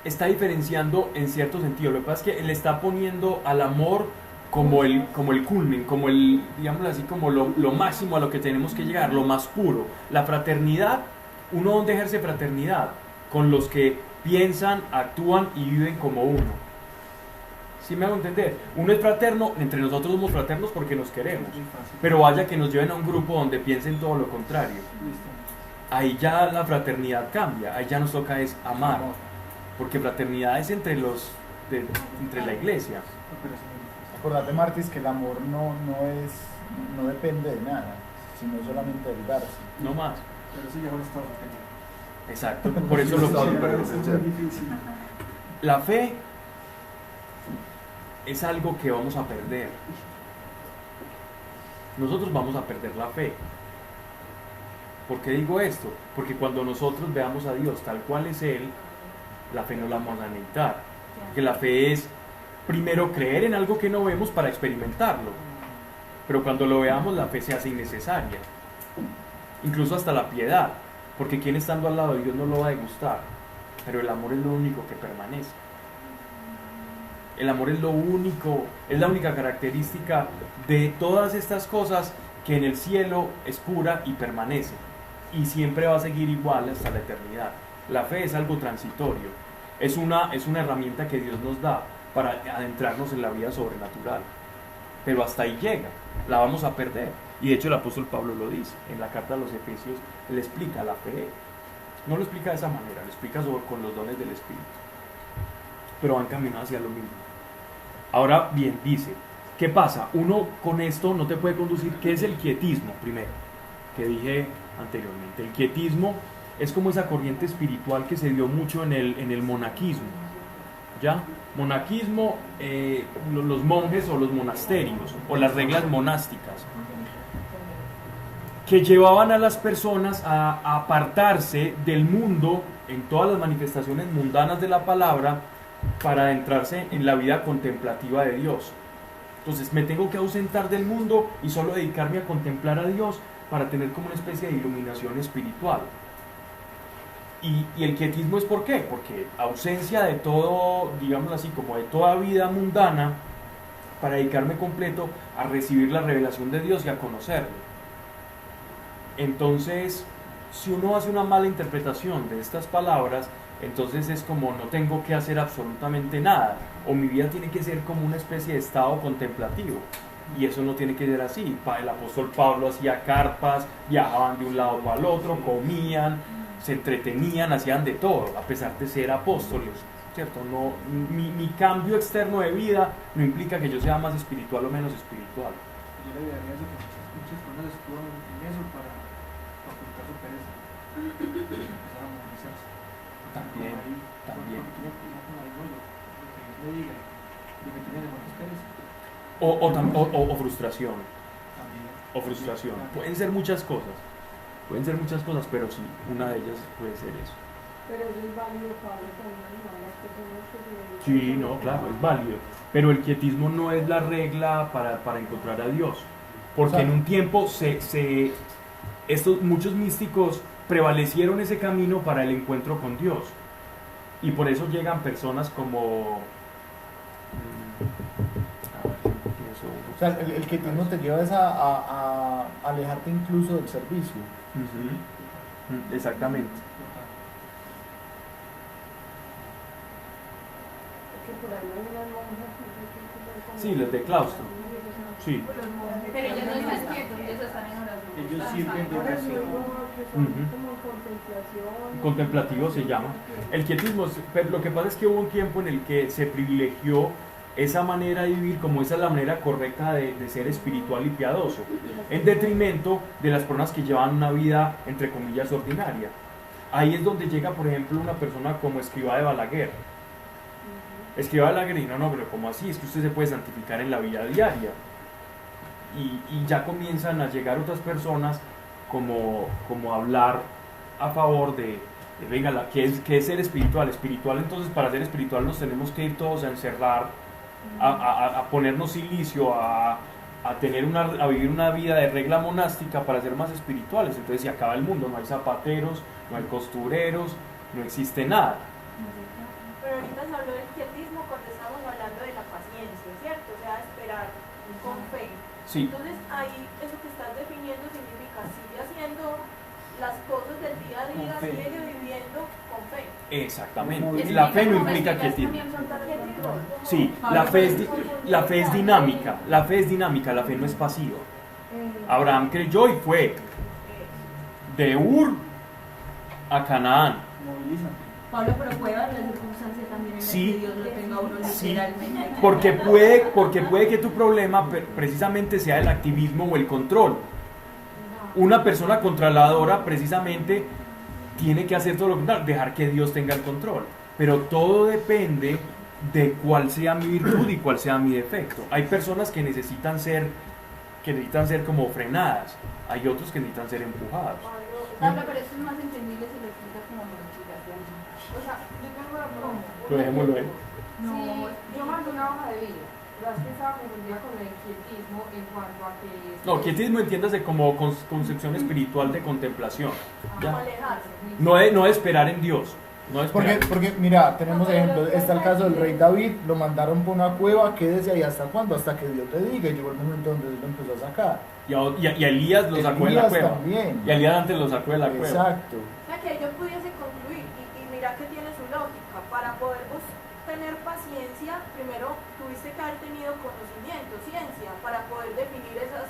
Está diferenciando en cierto sentido. Lo que pasa es que él está poniendo al amor como el culmen, como el, digámoslo así, como lo máximo a lo que tenemos que llegar, lo más puro. La fraternidad, uno donde ejerce fraternidad, con los que piensan, actúan y viven como uno. ¿Sí me hago entender? Uno es fraterno, entre nosotros somos fraternos porque nos queremos, pero vaya que nos lleven a un grupo donde piensen todo lo contrario. Ahí ya la fraternidad cambia, ahí ya nos toca es amar, porque fraternidad es entre la iglesia. Acordate, Martis, que el amor no depende de nada, sino solamente del darse. No más. Pero eso ya ahora está bastante. Exacto, por eso lo Es difícil. La fe es algo que vamos a perder. Nosotros vamos a perder la fe. ¿Por qué digo esto? Porque cuando nosotros veamos a Dios tal cual es Él, la fe no la vamos a necesitar. Porque la fe es primero creer en algo que no vemos para experimentarlo. Pero cuando lo veamos, la fe se hace innecesaria. Incluso hasta la piedad. Porque quien estando al lado de Dios no lo va a degustar. Pero el amor es lo único que permanece. El amor es lo único, es la única característica de todas estas cosas que en el cielo es pura y permanece, y siempre va a seguir igual hasta la eternidad. La fe es algo transitorio, es una herramienta que Dios nos da para adentrarnos en la vida sobrenatural, pero hasta ahí llega, la vamos a perder. Y de hecho el apóstol Pablo lo dice, en la carta a los Efesios, él explica la fe, no lo explica de esa manera, lo explica con los dones del Espíritu, pero van caminando hacia lo mismo. Ahora bien, dice, ¿qué pasa? Uno con esto no te puede conducir. ¿Qué es el quietismo? Primero, que dije anteriormente, el quietismo es como esa corriente espiritual que se dio mucho en el monaquismo, ¿ya? Monaquismo, los monjes o los monasterios o las reglas monásticas, que llevaban a las personas a apartarse del mundo en todas las manifestaciones mundanas de la palabra para adentrarse en la vida contemplativa de Dios. Entonces me tengo que ausentar del mundo y solo dedicarme a contemplar a Dios para tener como una especie de iluminación espiritual. Y el quietismo es ¿por qué? Porque ausencia de todo, digamos así, como de toda vida mundana, para dedicarme completo a recibir la revelación de Dios y a conocerlo. Entonces, si uno hace una mala interpretación de estas palabras, entonces es como no tengo que hacer absolutamente nada, o mi vida tiene que ser como una especie de estado contemplativo, y eso no tiene que ser así. El apóstol Pablo hacía carpas, viajaban de un lado para el otro, comían, se entretenían, hacían de todo, a pesar de ser apóstoles, ¿cierto? No, mi cambio externo de vida no implica que yo sea más espiritual o menos espiritual. Yo le diría eso, que muchas personas estudian en eso para ocultar su pereza, empezar a movilizarse. También. O frustración. O frustración. Pueden ser muchas cosas. Pero sí, una de ellas puede ser eso. Pero eso es válido, Pablo, también, ¿no? Las personas que se... Sí, no, claro, es válido. Pero el quietismo no es la regla para encontrar a Dios. Porque en un tiempo muchos místicos prevalecieron ese camino para el encuentro con Dios. Y por eso llegan personas como... O sea, el quietismo te lleva a alejarte incluso del servicio. Uh-huh. Exactamente. por ahí hay unas monjas que Sí, los de claustro. Sí. Pero ellos no están quietos, ellos están en oración. Ellos sirven de Ahora sí, oración. que son como contemplación. Contemplativo se llama. El quietismo, pero lo que pasa es que hubo un tiempo en el que se privilegió esa manera de vivir como esa es la manera correcta de ser espiritual y piadoso, en detrimento de las personas que llevan una vida, entre comillas, ordinaria. Ahí es donde llega, por ejemplo, una persona como Escrivá de Balaguer. Escrivá de Balaguer, y no, pero ¿cómo así? Es que usted se puede santificar en la vida diaria. Y ya comienzan a llegar otras personas como a hablar a favor de venga, ¿qué es ser espiritual? Espiritual, entonces para ser espiritual nos tenemos que ir todos a encerrar, a ponernos silicio, a vivir una vida de regla monástica para ser más espirituales. Entonces se acaba el mundo, no hay zapateros, no hay costureros, no existe nada. Pero ahorita se habló del quietismo cuando estamos hablando de la paciencia, ¿cierto? O sea, esperar con fe. Sí. Entonces ahí eso que estás definiendo significa sigue haciendo las cosas del día a día, sigue viviendo con fe. Exactamente. La fe no implica quietismo. Sí, la fe es dinámica. La fe es dinámica, la fe no es pasiva. Abraham creyó y fue de Ur a Canaán. Movilízate. Pablo, pero puede haber la circunstancia también en la Sí, que Dios lo tenga a uno sí, literalmente. porque puede que tu problema precisamente sea el activismo o el control. Una persona controladora precisamente tiene que hacer todo lo contrario, dejar que Dios tenga el control. Pero todo depende de cuál sea mi virtud y cuál sea mi defecto. Hay personas que necesitan ser como frenadas, hay otros que necesitan ser empujados. Pablo, pero esto es más entendible si lo explicas como modificación. O sea, yo tengo la pregunta. Lo dejémoslo ahí. No, yo mando una hoja de vida. La que estaba confundida con el quietismo en cuanto a que... No, quietismo entiéndase como concepción espiritual de contemplación. Como ¿Ya? alejarse. No es esperar en Dios, No es Porque mira, tenemos ejemplos, está el caso del rey David, lo mandaron por una cueva, quédese ahí hasta cuándo, hasta que Dios le diga, y llegó el momento donde Dios lo empezó a sacar. y a Elías lo sacó de la Elías cueva. también. Y a Elías antes lo sacó de la cueva. Exacto. O sea, que yo pudiese concluir, y mira que tiene su lógica, para poder vos tener paciencia, primero tuviste que haber tenido conocimiento, ciencia, para poder definir esos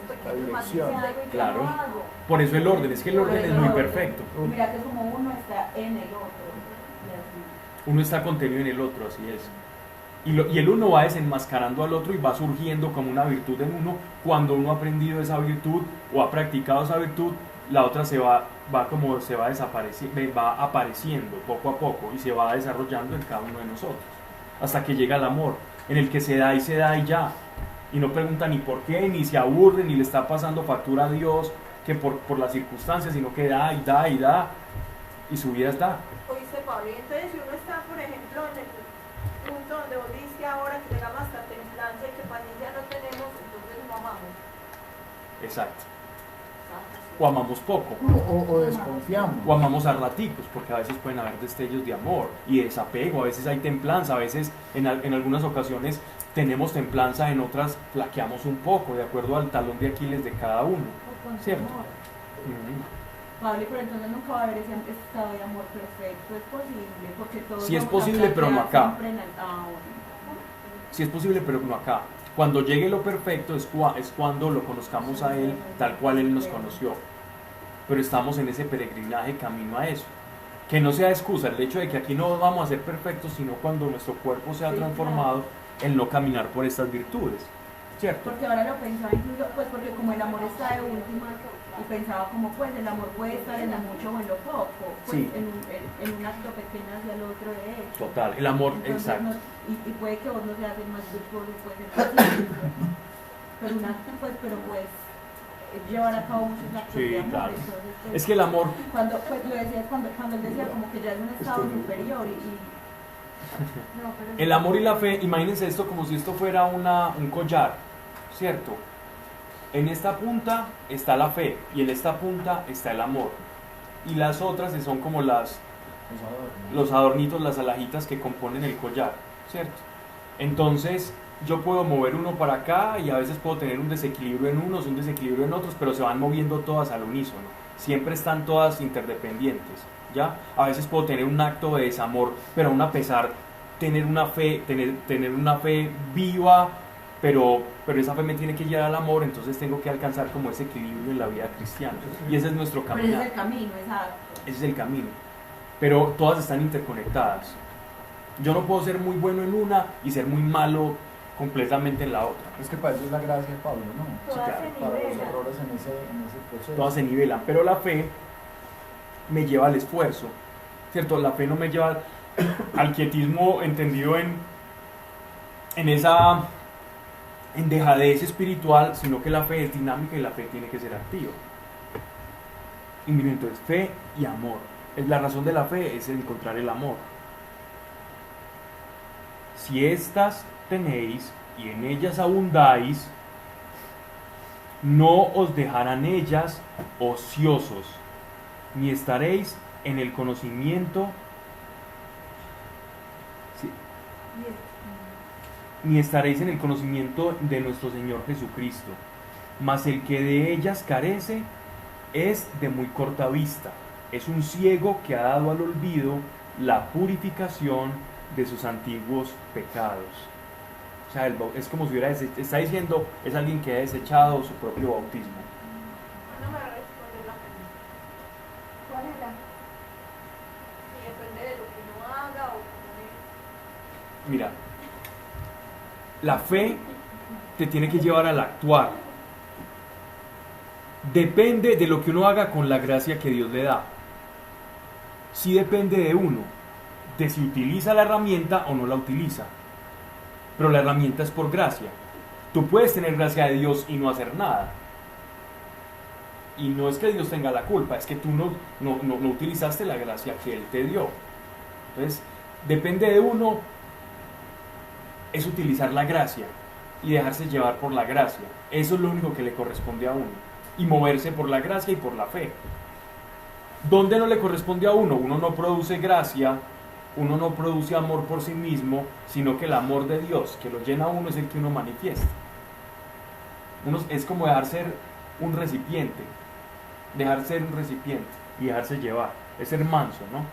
pequeños dirección. matices de Claro. yo hago. Por eso el orden, es que el orden es muy perfecto. Mira que como uno está en el otro. Y así. Uno está contenido en el otro, así es. Y el uno va desenmascarando al otro y va surgiendo como una virtud en uno. Cuando uno ha aprendido esa virtud o ha practicado esa virtud, la otra se va apareciendo poco a poco y se va desarrollando en cada uno de nosotros. Hasta que llega el amor, en el que se da y ya. Y no pregunta ni por qué, ni se aburre, ni le está pasando factura a Dios que por las circunstancias, sino que da y da y da. Y su vida está. Oíste, Pablo, y entonces si uno está, por ejemplo, en el punto donde vos dices ahora que llegamos hasta templanza y que paciencia no tenemos, entonces no amamos. Exacto. O amamos poco. O desconfiamos. O amamos a raticos, porque a veces pueden haber destellos de amor y desapego, a veces hay templanza, a veces en algunas ocasiones tenemos templanza, en otras flaqueamos un poco, de acuerdo al talón de Aquiles de cada uno, ¿cierto? Pablo, pero entonces nunca va a haber ese estado de amor perfecto, es posible, porque todos Sí es vamos a posible, pero no flaquear acá. siempre en bueno. Sí es posible, pero no acá. Cuando llegue lo perfecto es cuando lo conozcamos a Él tal cual Él nos conoció. Pero estamos en ese peregrinaje camino a eso. Que no sea excusa el hecho de que aquí no vamos a ser perfectos, sino cuando nuestro cuerpo sea transformado en no caminar por estas virtudes, ¿cierto? Porque ahora lo pensaba incluso, pues porque como el amor está de última, y pensaba como pues el amor puede estar en lo mucho o en lo poco, pues Sí. en un acto pequeño hacia el otro de hecho. Total, el amor, Entonces, exacto. y puede que vos no seas el más virtuoso, puede ser pacífico, pero un acto pues, llevar a cabo muchos actos Sí, de amor, claro. entonces, pues, Es que el amor, cuando pues lo decías cuando él decía como que ya es un estado superior No, pero el amor y la fe, imagínense esto como si esto fuera un collar, ¿cierto? En esta punta está la fe y en esta punta está el amor. Y las otras son como los adornitos, las alhajitas que componen el collar, ¿cierto? Entonces yo puedo mover uno para acá y a veces puedo tener un desequilibrio en unos, un desequilibrio en otros, pero se van moviendo todas al unísono. Siempre están todas interdependientes, ¿ya? A veces puedo tener un acto de desamor, pero aún a pesar tener una fe viva, pero esa fe me tiene que llevar al amor, entonces tengo que alcanzar como ese equilibrio en la vida cristiana. Y ese es nuestro pero ese es camino. el camino, exacto. Ese es el camino. Pero todas están interconectadas. Yo no puedo ser muy bueno en una y ser muy malo completamente en la otra. Es que para eso es la gracia de Pablo, ¿no? todas claro, se Para los nivelan. errores en ese proceso. Todas se nivelan, pero la fe me lleva al esfuerzo, ¿cierto? La fe no me lleva al quietismo entendido en esa dejadez espiritual, sino que la fe es dinámica y la fe tiene que ser activa. Y miren, entonces fe y amor. La razón de la fe es encontrar el amor. Si estas tenéis y en ellas abundáis, no os dejarán ellas ociosos, ni estaréis en el conocimiento, sí, ni estaréis en el conocimiento de nuestro Señor Jesucristo. Mas el que de ellas carece es de muy corta vista, es un ciego que ha dado al olvido la purificación de sus antiguos pecados. O sea, es como si está diciendo, es alguien que ha desechado su propio bautismo. No me va a responder la pregunta. ¿Cuál era? Y depende de lo que uno haga o cómo es. Mira, la fe te tiene que llevar al actuar. Depende de lo que uno haga con la gracia que Dios le da. Sí depende de uno, de si utiliza la herramienta o no la utiliza. Pero la herramienta es por gracia. Tú puedes tener gracia de Dios y no hacer nada. Y no es que Dios tenga la culpa, es que tú no utilizaste la gracia que Él te dio. Entonces, depende de uno, es utilizar la gracia y dejarse llevar por la gracia. Eso es lo único que le corresponde a uno. Y moverse por la gracia y por la fe. ¿Dónde no le corresponde a uno? Uno no produce gracia, uno no produce amor por sí mismo, sino que el amor de Dios que lo llena a uno es el que uno manifiesta. Es como dejar ser un recipiente y dejarse llevar, es ser manso, ¿no?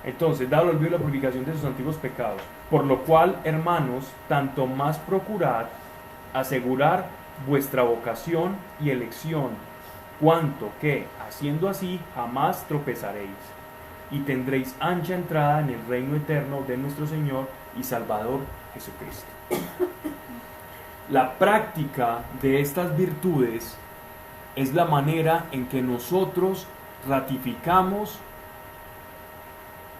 Entonces, dado el olvido y la purificación de sus antiguos pecados, por lo cual, hermanos, tanto más procurad asegurar vuestra vocación y elección, cuanto que, haciendo así, jamás tropezaréis, y tendréis ancha entrada en el reino eterno de nuestro Señor y Salvador Jesucristo. La práctica de estas virtudes es la manera en que nosotros ratificamos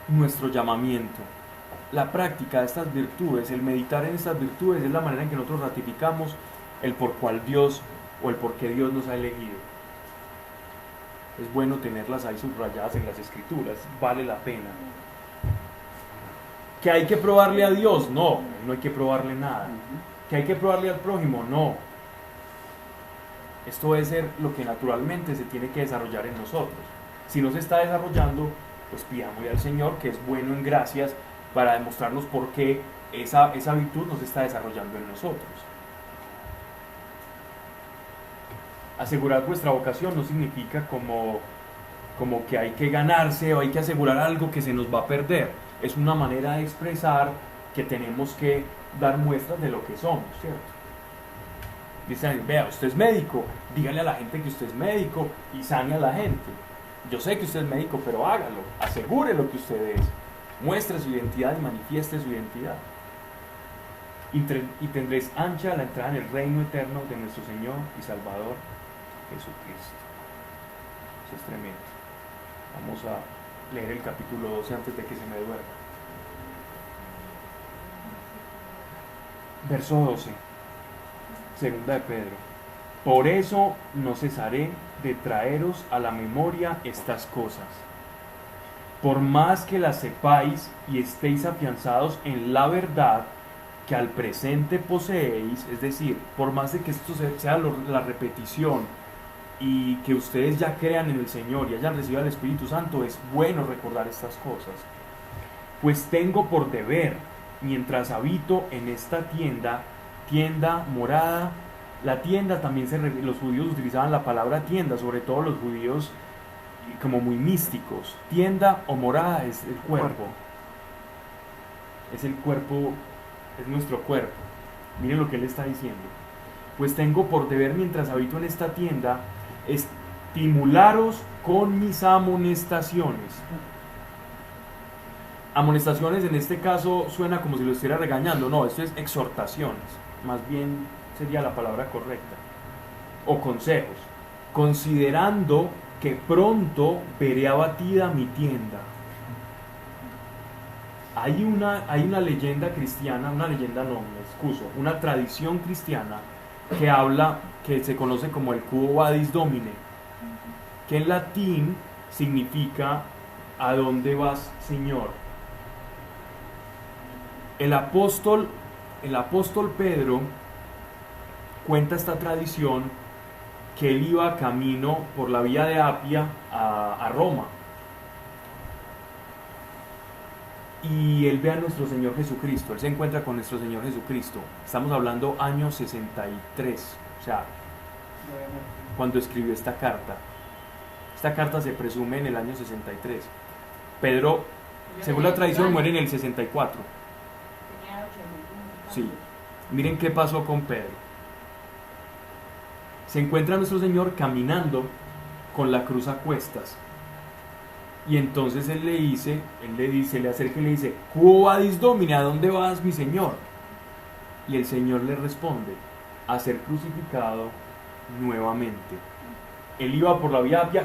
nuestro llamamiento. La práctica de estas virtudes, el meditar en estas virtudes, es la manera en que nosotros ratificamos el por cual Dios o el por qué Dios nos ha elegido. Es bueno tenerlas ahí subrayadas en las escrituras, vale la pena. ¿Que hay que probarle a Dios? No, no hay que probarle nada. ¿Que hay que probarle al prójimo? No. Esto debe ser lo que naturalmente se tiene que desarrollar en nosotros. Si no se está desarrollando, pues pidámosle al Señor, que es bueno en gracias, para demostrarnos por qué esa virtud nos está desarrollando en nosotros. Asegurar vuestra vocación no significa como que hay que ganarse o hay que asegurar algo que se nos va a perder. Es una manera de expresar que tenemos que dar muestras de lo que somos, ¿cierto? Dicen, vea, usted es médico, dígale a la gente que usted es médico y sane a la gente. Yo sé que usted es médico, pero hágalo, asegure lo que usted es, muestre su identidad y manifieste su identidad. Y tendréis ancha la entrada en el reino eterno de nuestro Señor y Salvador Jesucristo. Eso es tremendo. Vamos a leer el capítulo 12 antes de que se me duerma. Verso 12, segunda de Pedro. Por eso no cesaré de traeros a la memoria estas cosas, por más que las sepáis y estéis afianzados en la verdad que al presente poseéis, es decir, por más de que esto sea la repetición y que ustedes ya crean en el Señor y hayan recibido el Espíritu Santo, es bueno recordar estas cosas. Pues tengo por deber, mientras habito en esta tienda, morada. La tienda también los judíos utilizaban la palabra tienda, sobre todo los judíos como muy místicos. Tienda o morada es el cuerpo. Es el cuerpo, es nuestro cuerpo. Miren lo que él está diciendo. Pues tengo por deber, mientras habito en esta tienda, estimularos con mis amonestaciones. Amonestaciones en este caso suena como si lo estuviera regañando. No, esto es exhortaciones. Más bien sería la palabra correcta. O consejos. Considerando que pronto veré abatida mi tienda. Hay una leyenda cristiana, una tradición cristiana que habla, que se conoce como el Quo Vadis Domine, que en latín significa ¿a dónde vas, Señor? El apóstol Pedro cuenta esta tradición que él iba camino por la vía de Apia a Roma. Y él ve a nuestro Señor Jesucristo, él se encuentra con nuestro Señor Jesucristo. Estamos hablando año 63, o sea, cuando escribió esta carta. Esta carta se presume en el año 63. Pedro, según la tradición, muere en el 64. Sí, miren qué pasó con Pedro. Se encuentra nuestro Señor caminando con la cruz a cuestas. Y entonces él le acerca y le dice, Quo Vadis Domine, ¿a dónde vas, mi Señor? Y el Señor le responde, a ser crucificado nuevamente. Él iba por la vía Apia,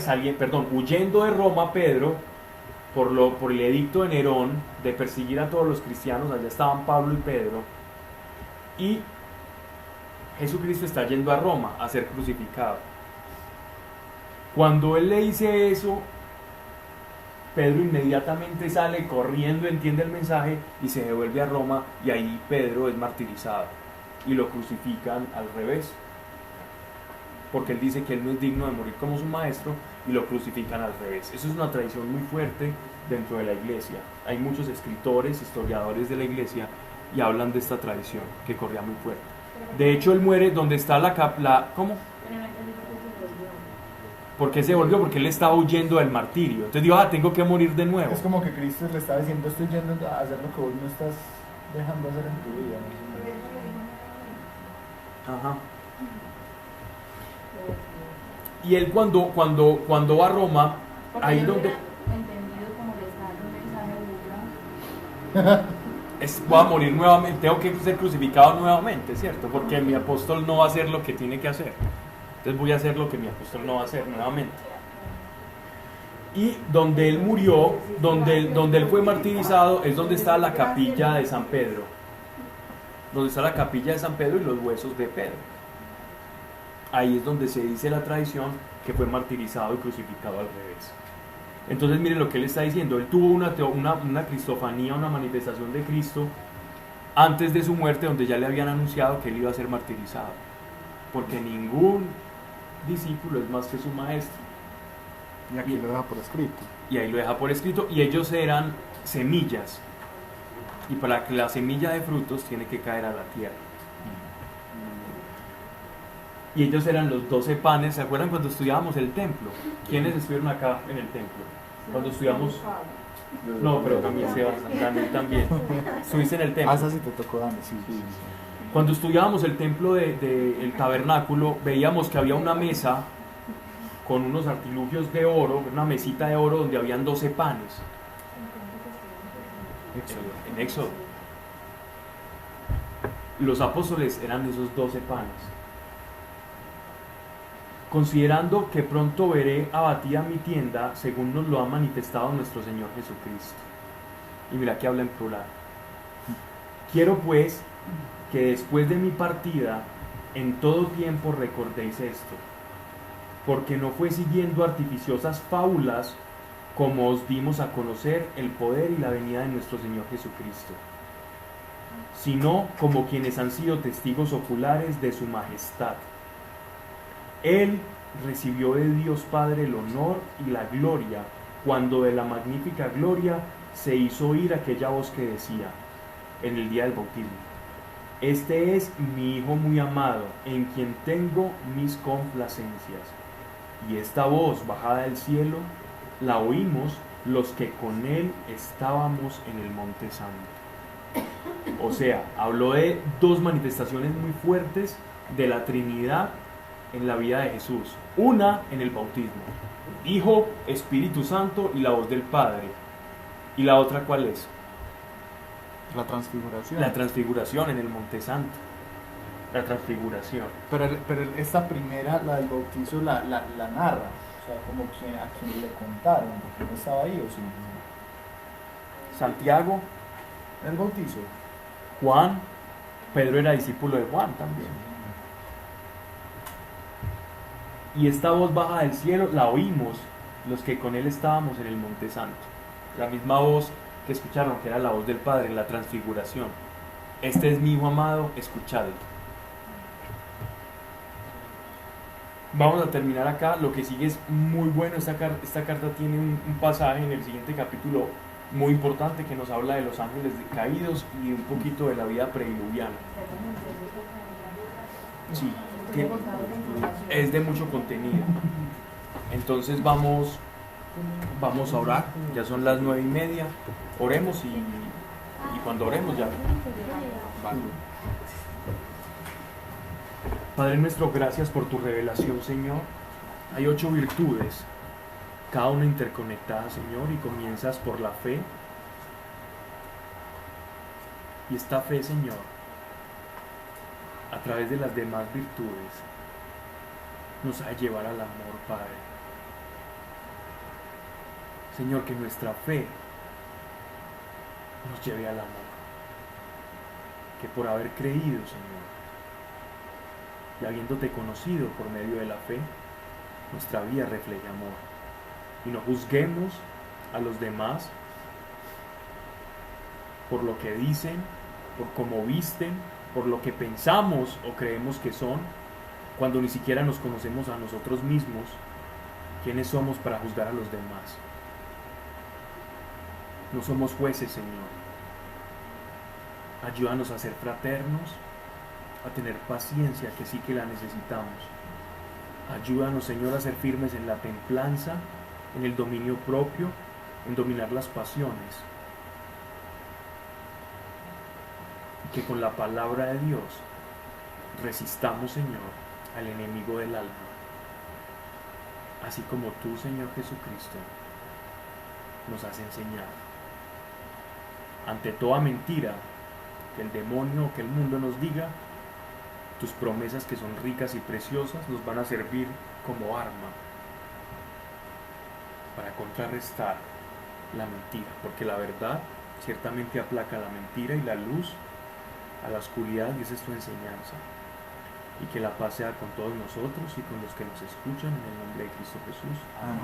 huyendo de Roma, Pedro, por el edicto de Nerón de perseguir a todos los cristianos. Allá estaban Pablo y Pedro. Y Jesucristo está yendo a Roma a ser crucificado. Cuando él le dice eso, Pedro inmediatamente sale corriendo, entiende el mensaje y se devuelve a Roma, y ahí Pedro es martirizado y lo crucifican al revés. porque él dice que él no es digno de morir como su maestro y lo crucifican al revés. Eso es una tradición muy fuerte dentro de la iglesia. Hay muchos escritores, historiadores de la iglesia y hablan de esta tradición que corría muy fuerte. De hecho, él muere donde está ¿cómo? ¿Por qué se volvió? Porque él estaba huyendo del martirio. Entonces dijo, tengo que morir de nuevo. Es como que Cristo le estaba diciendo, estoy yendo a hacer lo que vos no estás dejando hacer en tu vida. ¿No? Ajá. Y él cuando va a Roma, Porque ahí yo donde... hubiera entendido como le está dando un mensaje burla. Voy a morir nuevamente, tengo que ser crucificado nuevamente, ¿cierto? Porque mi apóstol no va a hacer lo que tiene que hacer. Entonces voy a hacer lo que mi apóstol no va a hacer nuevamente. Y donde él murió, donde él fue martirizado, es donde está la capilla de San Pedro. Donde está la capilla de San Pedro y los huesos de Pedro. Ahí es donde se dice la tradición que fue martirizado y crucificado al revés. Entonces miren lo que él está diciendo. Él tuvo una cristofanía, una manifestación de Cristo antes de su muerte, donde ya le habían anunciado que él iba a ser martirizado, porque ningún discípulo es más que su maestro. Y aquí lo deja por escrito. Y ahí lo deja por escrito, y ellos eran semillas, y para que la semilla de frutos tiene que caer a la tierra. Y ellos eran los 12 panes. ¿Se acuerdan cuando estudiábamos el templo? ¿Quiénes estuvieron acá en el templo? Cuando estudiamos... No, pero también Sebastián, Daniel también. Estuviste en el templo. Esa sí te tocó, Daniel, sí. Cuando estudiábamos el templo el tabernáculo, veíamos que había una mesa con unos artilugios de oro, una mesita de oro donde habían 12 panes. En Éxodo. Los apóstoles eran esos 12 panes. Considerando que pronto veré abatida mi tienda, según nos lo ha manifestado nuestro Señor Jesucristo. Y mira que habla en plural. Quiero pues que después de mi partida, en todo tiempo recordéis esto, porque no fue siguiendo artificiosas fábulas como os dimos a conocer el poder y la venida de nuestro Señor Jesucristo, sino como quienes han sido testigos oculares de su majestad. Él recibió de Dios Padre el honor y la gloria, cuando de la magnífica gloria se hizo oír aquella voz que decía, en el día del bautismo, este es mi Hijo muy amado, en quien tengo mis complacencias. Y esta voz bajada del cielo, la oímos los que con él estábamos en el Monte Santo. O sea, habló de dos manifestaciones muy fuertes de la Trinidad en la vida de Jesús. Una en el bautismo, Hijo, Espíritu Santo y la voz del Padre. ¿Y la otra cuál es? La transfiguración. La transfiguración en el Monte Santo. La transfiguración. Pero esta primera, la del bautizo, la narra. O sea, como a quien le contaron, porque no estaba ahí o sí. Santiago, El bautizo. Juan, Pedro era discípulo de Juan también. Y esta voz baja del cielo la oímos los que con él estábamos en el Monte Santo. La misma voz que escucharon, que era la voz del Padre en la transfiguración. Este es mi Hijo amado, escuchadlo. Vamos a terminar acá. Lo que sigue es muy bueno. Esta carta tiene un pasaje en el siguiente capítulo muy importante que nos habla de los ángeles caídos y un poquito de la vida prediluviana. Sí, es de mucho contenido. Entonces vamos a orar. Ya son las 9:30. Oremos y cuando oremos ya. Vale. Padre nuestro, gracias por tu revelación, Señor. Hay 8 virtudes, cada una interconectada, Señor, y comienzas por la fe. Y esta fe, Señor, a través de las demás virtudes, nos ha de llevar al amor, Padre. Señor, que nuestra fe nos lleve al amor. Que por haber creído, Señor, y habiéndote conocido por medio de la fe, nuestra vida refleje amor. Y no juzguemos a los demás por lo que dicen, por cómo visten, por lo que pensamos o creemos que son, cuando ni siquiera nos conocemos a nosotros mismos, ¿quiénes somos para juzgar a los demás? No somos jueces, Señor. Ayúdanos a ser fraternos, a tener paciencia, que sí que la necesitamos. Ayúdanos, Señor, a ser firmes en la templanza, en el dominio propio, en dominar las pasiones. Y que con la palabra de Dios resistamos, Señor, al enemigo del alma. Así como tú, Señor Jesucristo, nos has enseñado. Ante toda mentira que el demonio o que el mundo nos diga, tus promesas, que son ricas y preciosas, nos van a servir como arma para contrarrestar la mentira, porque la verdad ciertamente aplaca la mentira y la luz a la oscuridad, y esa es tu enseñanza. Y que la paz sea con todos nosotros y con los que nos escuchan, en el nombre de Cristo Jesús. Amén.